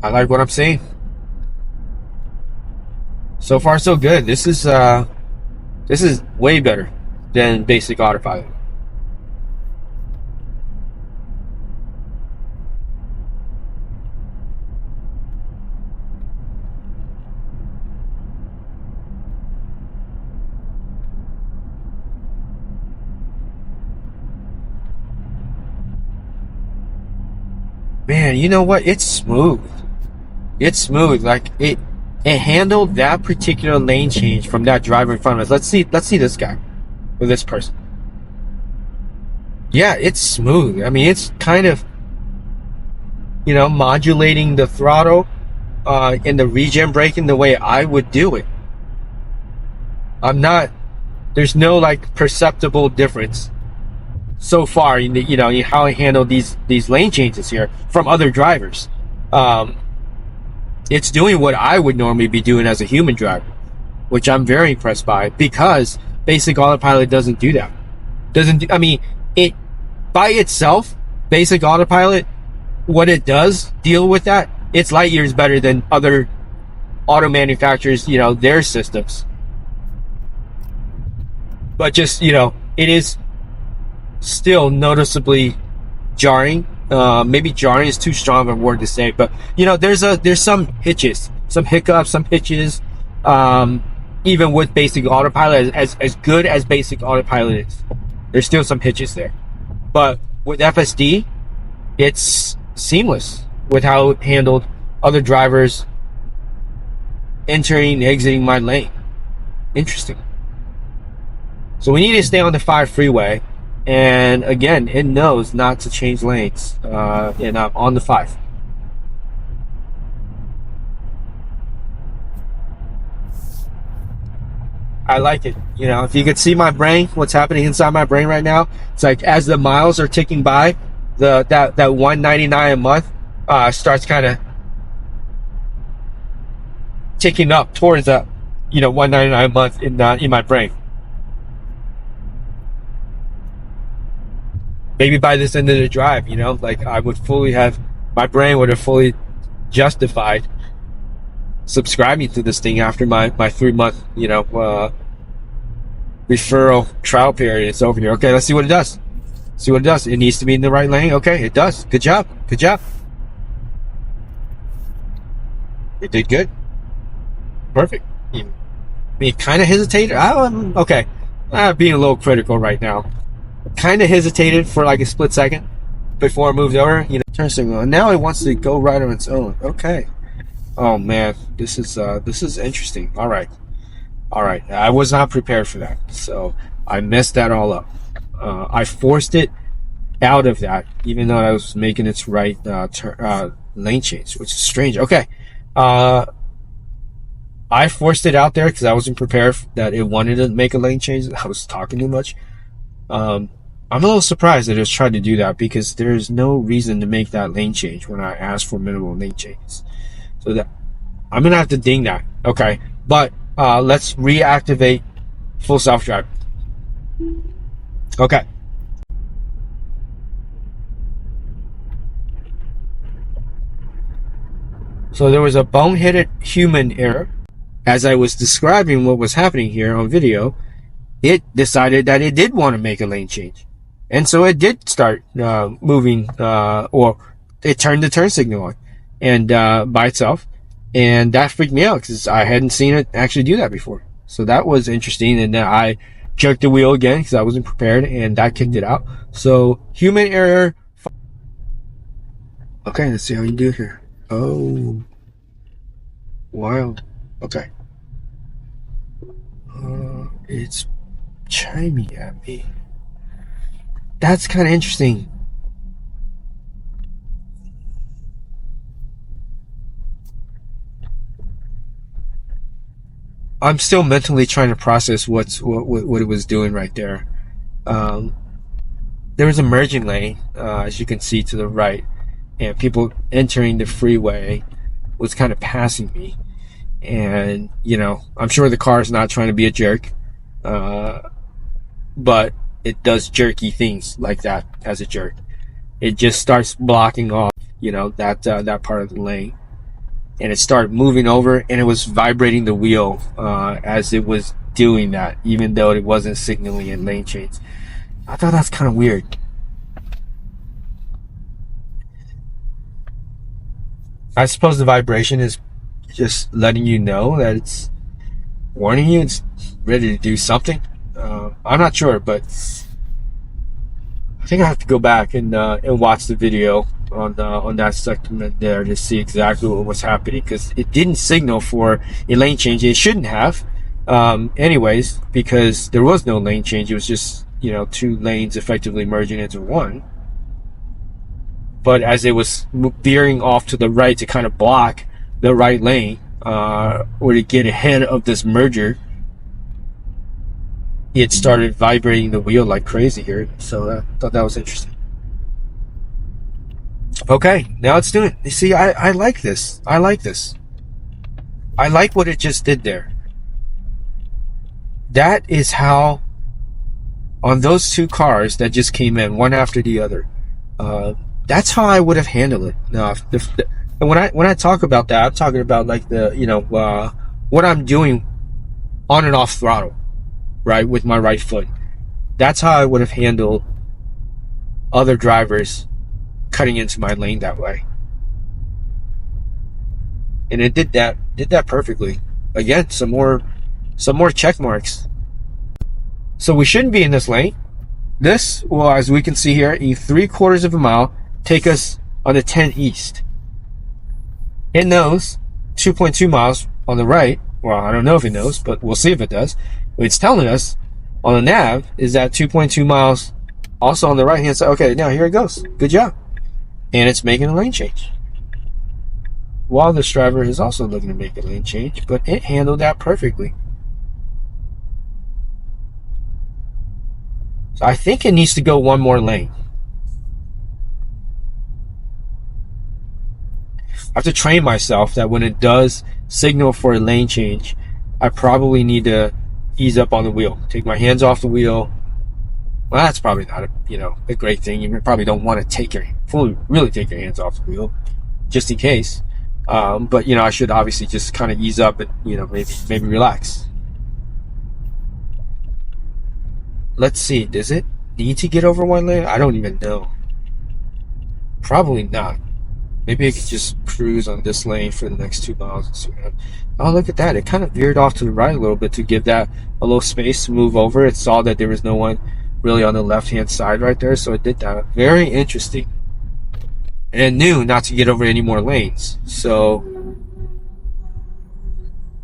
I like what I'm seeing. So far so good. This is way better than basic autopilot. Man, you know what? It's smooth. It's smooth. Like it handled that particular lane change from that driver in front of us. Let's see this guy or this person. Yeah, it's smooth. I mean, it's kind of, you know, modulating the throttle and the regen braking the way I would do it. There's no like perceptible difference so far in the, you know, how I handle these lane changes here from other drivers. It's doing what I would normally be doing as a human driver, which I'm very impressed by, because basic autopilot doesn't do that. I mean, it by itself, basic autopilot, what it does deal with that, it's light years better than other auto manufacturers, you know, their systems. But just, you know, it is still noticeably jarring. Maybe jarring is too strong of a word to say, but you know, there's some hitches, some hiccups, some hitches. Even with basic autopilot, as good as basic autopilot is, there's still some hitches there. But with FSD, it's seamless with how it handled other drivers entering and exiting my lane. Interesting. So we need to stay on the 5 freeway. And again, it knows not to change lanes, and I'm on the 5. I like it. You know, if you could see my brain, what's happening inside my brain right now, it's like as the miles are ticking by, that $199 a month starts kind of ticking up towards that, you know, $199 a month in my brain. Maybe by this end of the drive, you know, like my brain would have fully justified subscribing to this thing after my 3-month, you know, referral trial period is over here. Okay, let's see what it does. See what it does. It needs to be in the right lane. Okay, it does. Good job. Good job. It did good. Perfect. Me kind of hesitated. Okay. Being a little critical right now. Kind of hesitated for like a split second before I moved over, you know, turn signal, and now it wants to go right on its own. Okay. Oh man, this is interesting. All right, I was not prepared for that, so I messed that all up. I forced it out of that, even though I was making its right lane change, which is strange. Okay, I forced it out there because I wasn't prepared that it wanted to make a lane change. I was talking too much. I'm a little surprised that it's tried to do that, because there's no reason to make that lane change when I asked for minimal lane changes. So that I'm gonna have to ding that. Okay, but let's reactivate full self-drive. Okay. So there was a boneheaded human error. As I was describing what was happening here on video, it decided that it did want to make a lane change. And so it did start moving, or it turned the turn signal on, and by itself. And that freaked me out because I hadn't seen it actually do that before. So that was interesting. And then I jerked the wheel again because I wasn't prepared, and that kicked it out. So human error. Okay, let's see how you do here. Oh, wow. Okay. It's chiming at me. That's kind of interesting. I'm still mentally trying to process what it was doing right there. There was a merging lane, as you can see to the right, and people entering the freeway was kind of passing me. And, you know, I'm sure the car is not trying to be a jerk, but it does jerky things like that as a jerk. It just starts blocking off, you know, that part of the lane. And it started moving over, and it was vibrating the wheel as it was doing that, even though it wasn't signaling in lane change. I thought that's kind of weird. I suppose the vibration is just letting you know that it's warning you it's ready to do something. I'm not sure, but I think I have to go back and watch the video on that segment there to see exactly what was happening, because it didn't signal for a lane change. It shouldn't have, anyways, because there was no lane change. It was just, you know, two lanes effectively merging into one. But as it was veering off to the right to kind of block the right lane, or to get ahead of this merger, it started vibrating the wheel like crazy here. So I thought that was interesting. Okay, now it's doing it. You see, I like this. I like this. I like what it just did there. That is how, on those two cars that just came in, one after the other, that's how I would have handled it. Now, and when I talk about that, I'm talking about like the, you know, what I'm doing on and off throttle, right, with my right foot. That's how I would have handled other drivers cutting into my lane that way. And it did that perfectly. Again, some more check marks. So we shouldn't be in this lane. This will, as we can see here, a 3/4 of a mile take us on the 10 east. It knows 2.2 miles on the right. Well, I don't know if it knows, but we'll see if it does. What it's telling us on the nav is that 2.2 miles also on the right hand side. Okay, now here it goes. Good job. And it's making a lane change. While this driver is also looking to make a lane change, but it handled that perfectly. So I think it needs to go one more lane. I have to train myself that when it does signal for a lane change, I probably need to ease up on the wheel, take my hands off the wheel. Well, that's probably not a great thing. You probably don't want to really take your hands off the wheel, just in case. But I should obviously just kind of ease up and maybe relax. Let's see. Does it need to get over one lane? I don't even know. Probably not. Maybe I could just cruise on this lane for the next 2 miles and see what happens. Oh, look at that. It kind of veered off to the right a little bit to give that a little space to move over. It saw that there was no one really on the left-hand side right there, so it did that. Very interesting. And it knew not to get over any more lanes. So,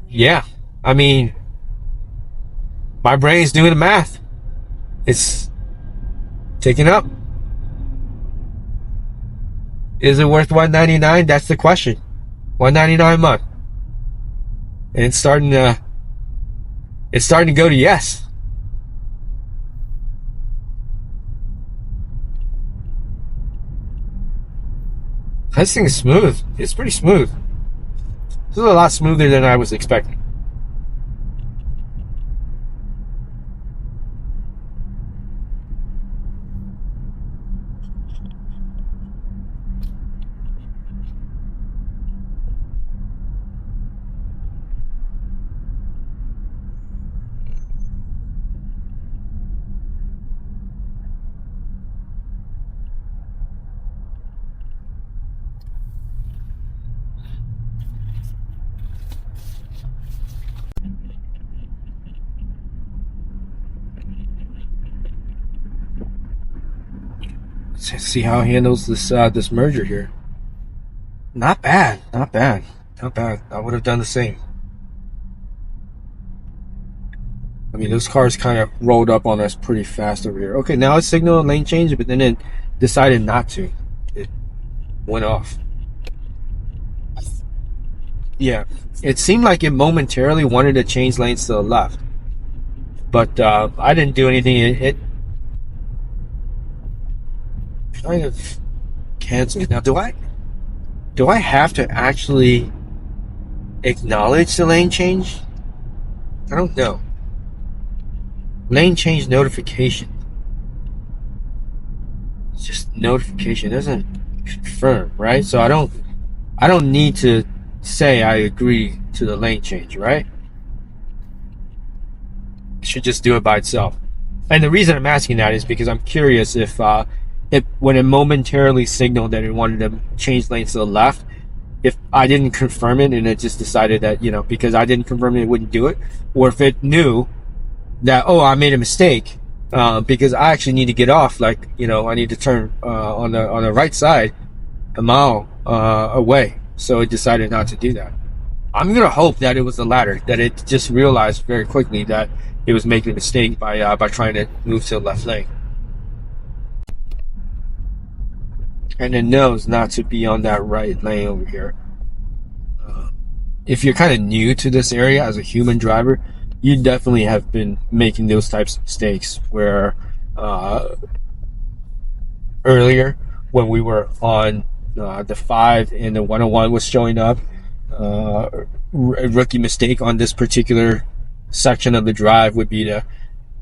yeah. I mean, my brain's doing the math. It's ticking up. Is it worth $199? That's the question. $199 a month. And it's starting to go to yes. This thing is smooth. It's pretty smooth. This is a lot smoother than I was expecting. Let's see how it handles this merger here. Not bad. I would have done the same. I mean, those cars kind of rolled up on us pretty fast over here. Okay, now it signaled a lane change, but then it decided not to. It went off. Yeah, it seemed like it momentarily wanted to change lanes to the left, but I didn't do anything. It kind of canceled. Now, do I have to actually acknowledge the lane change? I don't know. Lane change notification. It's just notification. It doesn't confirm, right? So I don't need to say I agree to the lane change, right? should just do it by itself. And the reason I'm asking that is because I'm curious if when it momentarily signaled that it wanted to change lanes to the left, if I didn't confirm it and it just decided that, because I didn't confirm it wouldn't do it, or if it knew that, oh, I made a mistake, because I actually need to get off, I need to turn on the right side a mile away, so it decided not to do that. I'm gonna hope that it was the latter, that it just realized very quickly that it was making a mistake by trying to move to the left lane, and it knows not to be on that right lane over here. If you're kind of new to this area as a human driver, you definitely have been making those types of mistakes where earlier when we were on the 5 and the 101 was showing up, a rookie mistake on this particular section of the drive would be to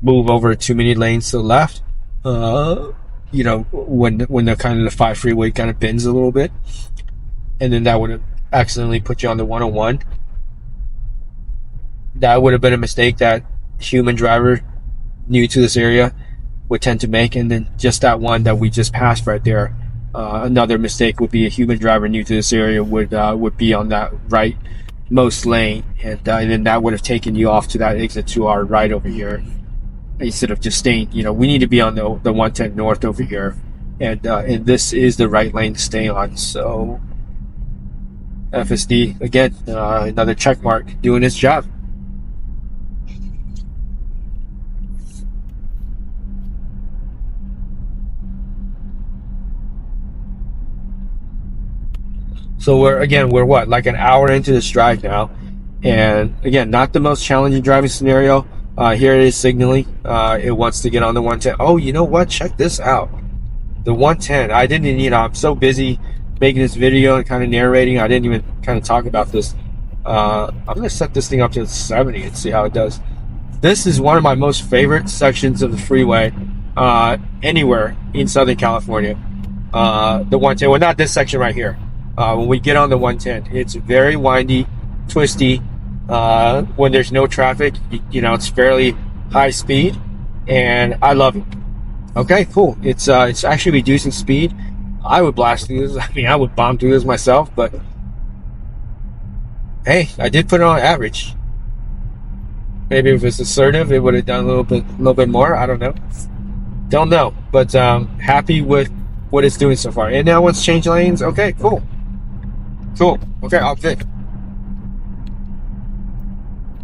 move over too many lanes to the left, when the kind of the 5 freeway kind of bends a little bit, and then that would have accidentally put you on the 101. That would have been a mistake that human driver new to this area would tend to make. And then just that one that we just passed right there, another mistake would be a human driver new to this area would be on that right most lane, and then that would have taken you off to that exit to our right over here, instead of just staying. We need to be on the 110 north over here, and this is the right lane to stay on. So FSD again, another check mark, doing its job. So we're what, like an hour into this drive now, and again, not the most challenging driving scenario. Here it is signaling it wants to get on the 110. Oh, you know what? Check this out. The 110. I didn't, I'm so busy making this video and kind of narrating, I didn't even kind of talk about this. I'm going to set this thing up to 70 and see how it does. This is one of my most favorite sections of the freeway anywhere in Southern California. The 110, well, not this section right here. When we get on the 110, it's very windy, twisty. When there's no traffic, it's fairly high speed, and I love it. Okay, cool. It's actually reducing speed. I would blast through this. I would bomb through this myself, but hey, I did put it on average. Maybe if it's assertive, it would have done a little bit more. I don't know. But happy with what it's doing so far. And now let's change lanes. Okay, cool. Okay, I'll fit.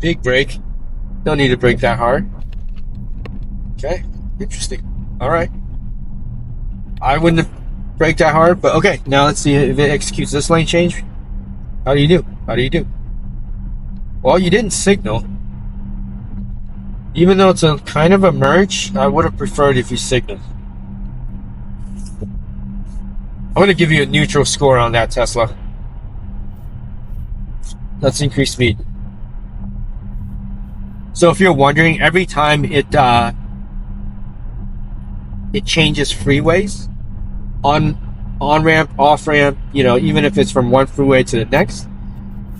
Big brake. Don't need to brake that hard. Okay, interesting. All right. I wouldn't have braked that hard, but okay. Now let's see if it executes this lane change. How do you do? Well, you didn't signal. Even though it's a kind of a merge, I would have preferred if you signaled. I'm going to give you a neutral score on that, Tesla. Let's increase speed. So if you're wondering, every time it changes freeways, on ramp, off ramp, even if it's from one freeway to the next,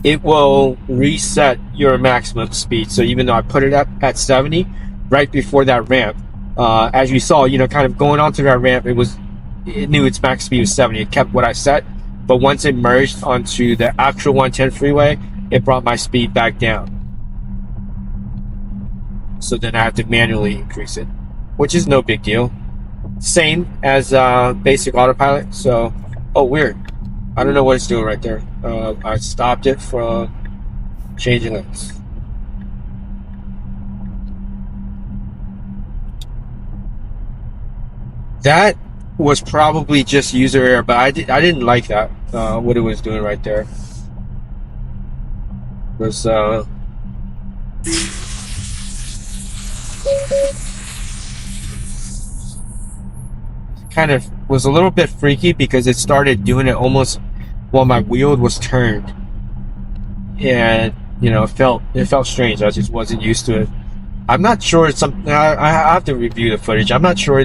it will reset your maximum speed. So even though I put it at 70 right before that ramp, as you saw, kind of going onto that ramp, it knew its max speed was 70. It kept what I set, but once it merged onto the actual 110 freeway, it brought my speed back down. So then I have to manually increase it, which is no big deal. Same as basic autopilot. So, oh, weird. I don't know what it's doing right there. I stopped it from changing lanes. That was probably just user error, but I didn't like that. What it was doing right there was kind of was a little bit freaky because it started doing it almost while my wheel was turned, and it felt strange. I just wasn't used to it. I'm not sure it's something. I have to review the footage. I'm not sure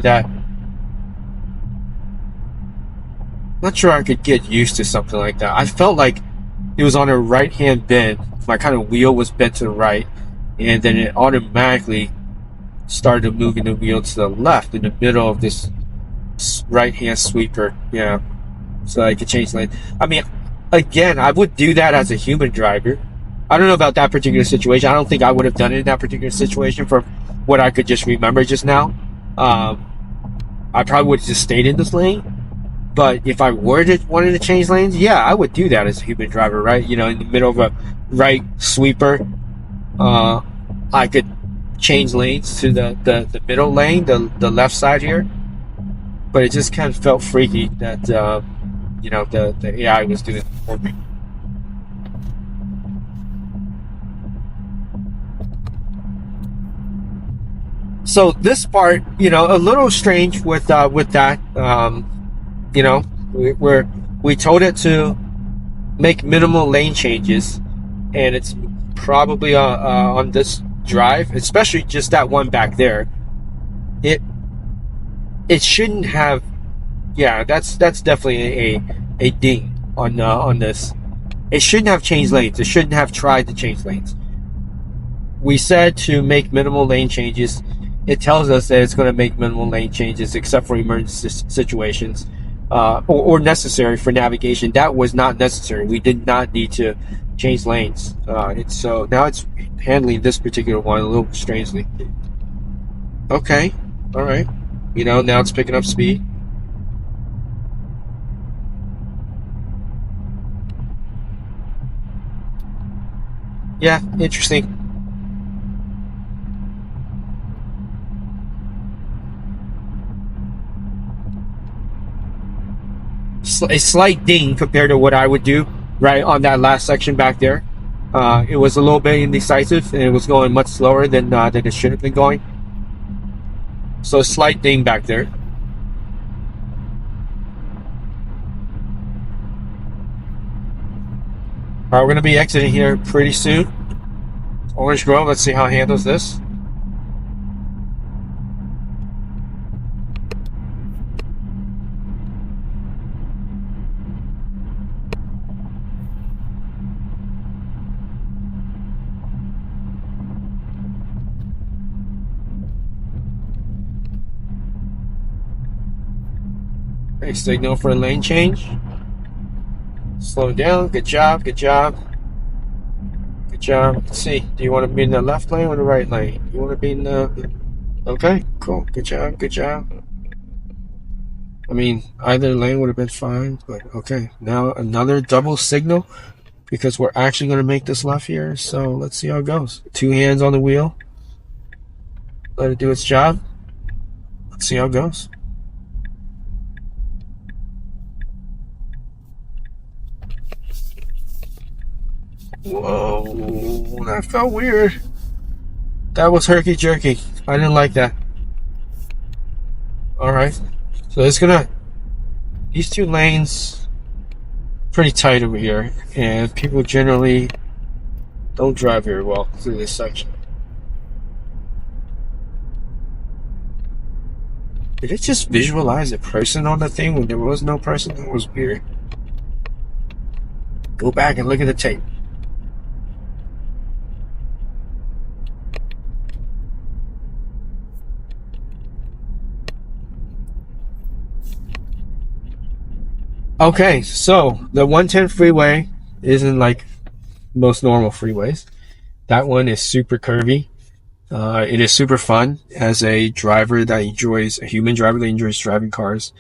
I could get used to something like that. I felt like it was on a right hand bend. My kind of wheel was bent to the right, and then it automatically started moving the wheel to the left in the middle of this right-hand sweeper. Yeah, so I could change lane. I mean, again, I would do that as a human driver. I don't know about that particular situation. I don't think I would have done it in that particular situation from what I could just remember just now. I probably would have just stayed in this lane. But if I wanted to change lanes, yeah, I would do that as a human driver, right? You know, in the middle of a right sweeper, I could change lanes to the middle lane, the left side here. But it just kind of felt freaky that, you know, the AI was doing it for me. So this part, you know, a little strange with that. You know, we told it to make minimal lane changes, and it's probably on this drive, especially just that one back there. It shouldn't have. Yeah, that's definitely a ding on this. It shouldn't have changed lanes. It shouldn't have tried to change lanes. We said to make minimal lane changes. It tells us that it's going to make minimal lane changes except for emergency situations or necessary for navigation. That was not necessary. We did not need to change lanes. So now it's handling this particular one a little strangely. Okay, all right. You know, now it's picking up speed. Yeah, interesting. A slight ding compared to what I would do right on that last section back there. It was a little bit indecisive, and it was going much slower than it should have been going. So a slight ding back there. All right, we're going to be exiting here pretty soon. Orange Grove, let's see how it handles this. Okay, signal for a lane change. Slow down. Good job. Good job. Good job. Let's see. Do you want to be in the left lane or the right lane? You want to be in the... Okay, cool. Good job. Good job. I mean, either lane would have been fine, but okay. Now another double signal because we're actually going to make this left here. So let's see how it goes. 2 hands on the wheel. Let it do its job. Let's see how it goes. Whoa, that felt weird. That was herky-jerky. I didn't like that. Alright. So it's gonna... These 2 lanes... pretty tight over here. And people generally... don't drive very well through this section. Did it just visualize a person on the thing when there was no person? That was weird. Go back and look at the tape. Okay, so the 110 freeway isn't like most normal freeways. That one is super curvy. It is super fun as a driver that enjoys, a human driver that enjoys driving cars.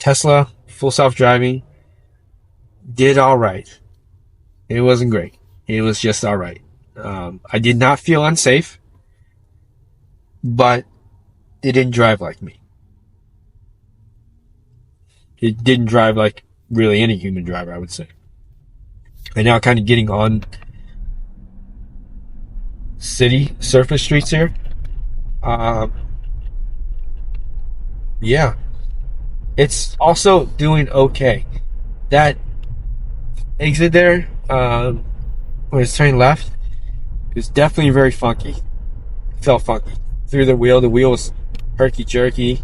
Tesla, full self-driving, did all right. It wasn't great. It was just all right. I did not feel unsafe, but it didn't drive like me. It didn't drive like really any human driver, I would say. And now kind of getting on city surface streets here. Yeah. It's also doing okay. That exit there, when it's turning left, is definitely very funky. It felt funky. Through the wheel was herky-jerky.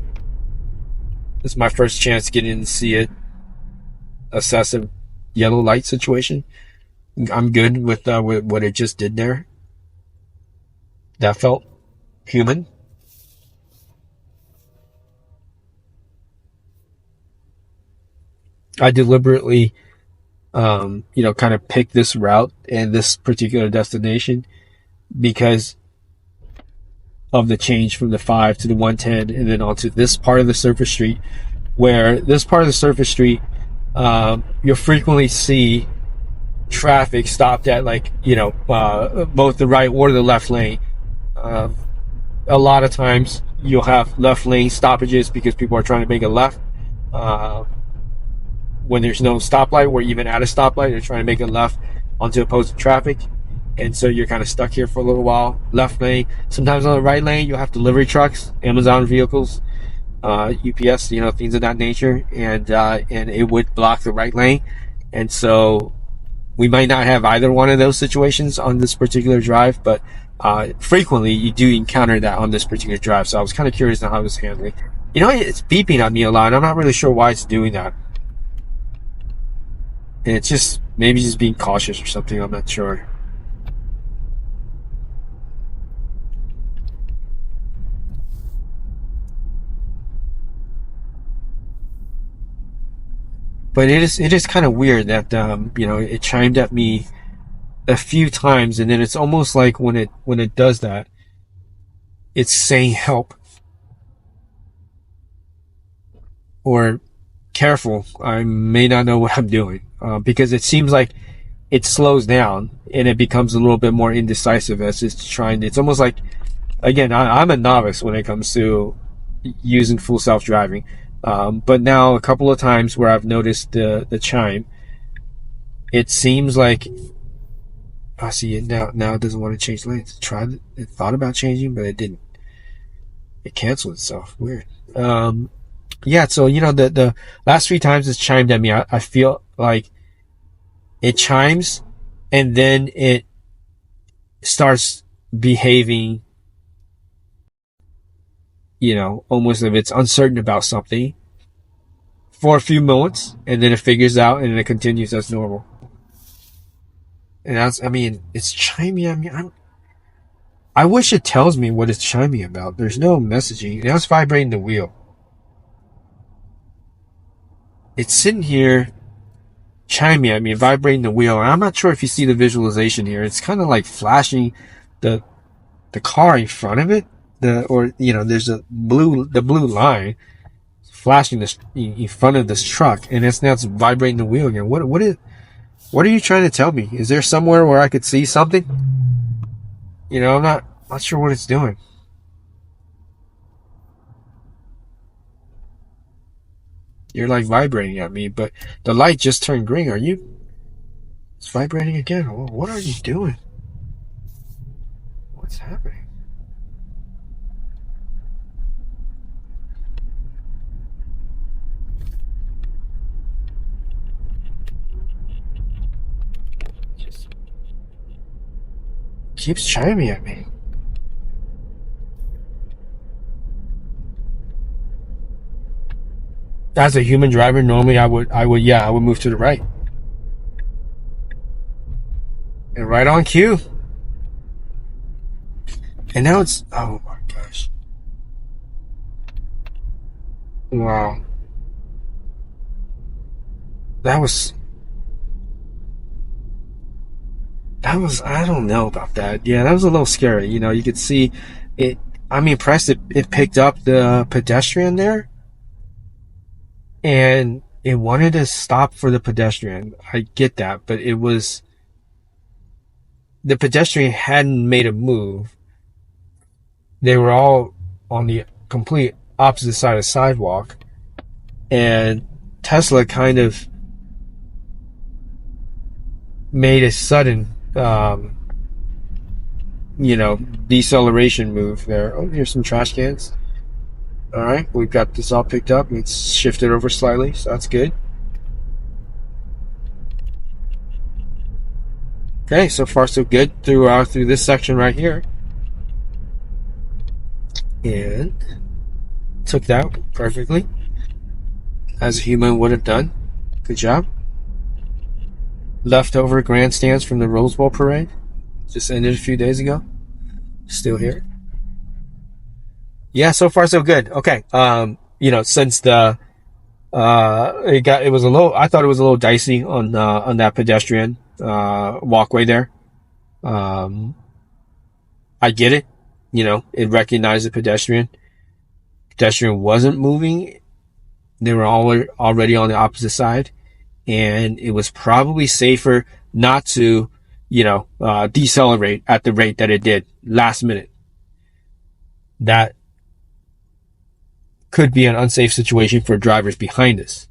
This is my first chance getting to see it. Excessive yellow light situation. I'm good with what it just did there. that felt human. I deliberately, kind of picked this route and this particular destination because of the change from the 5 to the 110 and then onto this part of the surface street, where this part of the surface street, you'll frequently see traffic stopped at both the right or the left lane. A lot of times you'll have left lane stoppages because people are trying to make a left when there's no stoplight, or even at a stoplight they're trying to make a left onto opposing traffic, and so you're kind of stuck here for a little while. Left lane. Sometimes on the right lane you'll have delivery trucks, Amazon vehicles, UPS, things of that nature, and it would block the right lane. And so we might not have either one of those situations on this particular drive, but frequently you do encounter that on this particular drive. So I was kind of curious on how it was handling. It's beeping at me a lot, and I'm not really sure why it's doing that. And it's just maybe just being cautious or something. I'm not sure. But it is kind of weird that it chimed at me a few times, and then it's almost like when it does that, it's saying help or careful, I may not know what I'm doing, because it seems like it slows down and it becomes a little bit more indecisive as it's trying. It's almost like, again, I'm a novice when it comes to using full self-driving, but now a couple of times where I've noticed the chime, it seems like I see it now. It doesn't want to change lanes. It thought about changing, but it didn't. It canceled itself. Weird. Yeah, so the last 3 times it's chimed at me, I feel like it chimes and then it starts behaving, almost if it's uncertain about something for a few moments, and then it figures out and then it continues as normal. And it's chiming at me. I wish it tells me what it's chiming about. There's no messaging. Now it's vibrating the wheel. It's sitting here chiming at me, vibrating the wheel. And I'm not sure if you see the visualization here. It's kind of like flashing the car in front of it. There's the blue line flashing this in front of this truck, and now it's vibrating the wheel again. What are you trying to tell me? Is there somewhere where I could see something? I'm not sure what it's doing. You're like vibrating at me, but the light just turned green. It's vibrating again. What are you doing? What's happening? Just keeps chiming at me. As a human driver, normally I would move to the right. And right on cue. And now it's, oh my gosh. Wow. That was, I don't know about that. Yeah, that was a little scary. You could see it. I'm impressed it picked up the pedestrian there. And it wanted to stop for the pedestrian. I get that, but the pedestrian hadn't made a move. They were all on the complete opposite side of the sidewalk. And Tesla kind of made a sudden, deceleration move there. Oh, here's some trash cans. All right, we've got this all picked up. It's shifted over slightly, so that's good. Okay, so far so good through this section right here. And took that perfectly, as a human would have done. Good job. Leftover grandstands from the Rose Bowl parade. Just ended a few days ago. Still here? Yeah, so far so good. Okay. Since the it was a little, I thought it was a little dicey on that pedestrian walkway there. I get it. It recognized the pedestrian. Pedestrian wasn't moving. They were already on the opposite side, and it was probably safer not to, decelerate at the rate that it did last minute. That could be an unsafe situation for drivers behind us.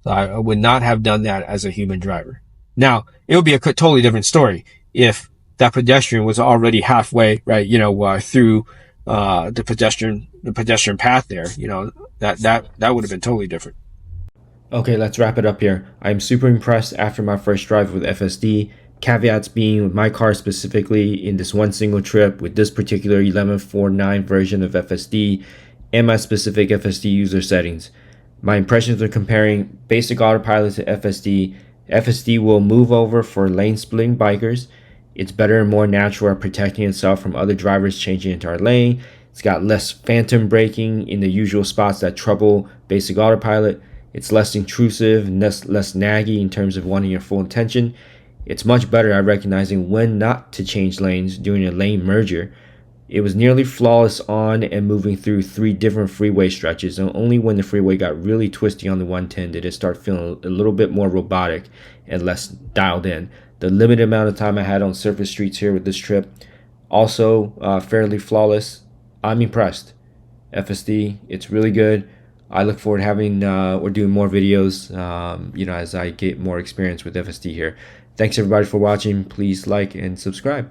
So I would not have done that as a human driver. Now, it would be a totally different story if that pedestrian was already halfway, right, through the pedestrian path there. That would have been totally different. Okay, let's wrap it up here. I'm super impressed after my first drive with FSD. Caveats being, with my car specifically, in this one single trip with this particular 11.4.9 version of FSD and my specific FSD user settings. My impressions when comparing basic autopilot to FSD. FSD will move over for lane splitting bikers. It's better and more natural at protecting itself from other drivers changing into our lane. It's got less phantom braking in the usual spots that trouble basic autopilot. It's less intrusive and less naggy in terms of wanting your full attention. It's much better at recognizing when not to change lanes during a lane merger. It was nearly flawless on and moving through 3 different freeway stretches, and only when the freeway got really twisty on the 110 did it start feeling a little bit more robotic and less dialed in. The limited amount of time I had on surface streets here with this trip, also fairly flawless. I'm impressed. FSD, it's really good. I look forward to having or doing more videos, as I get more experience with FSD here. Thanks everybody for watching. Please like and subscribe.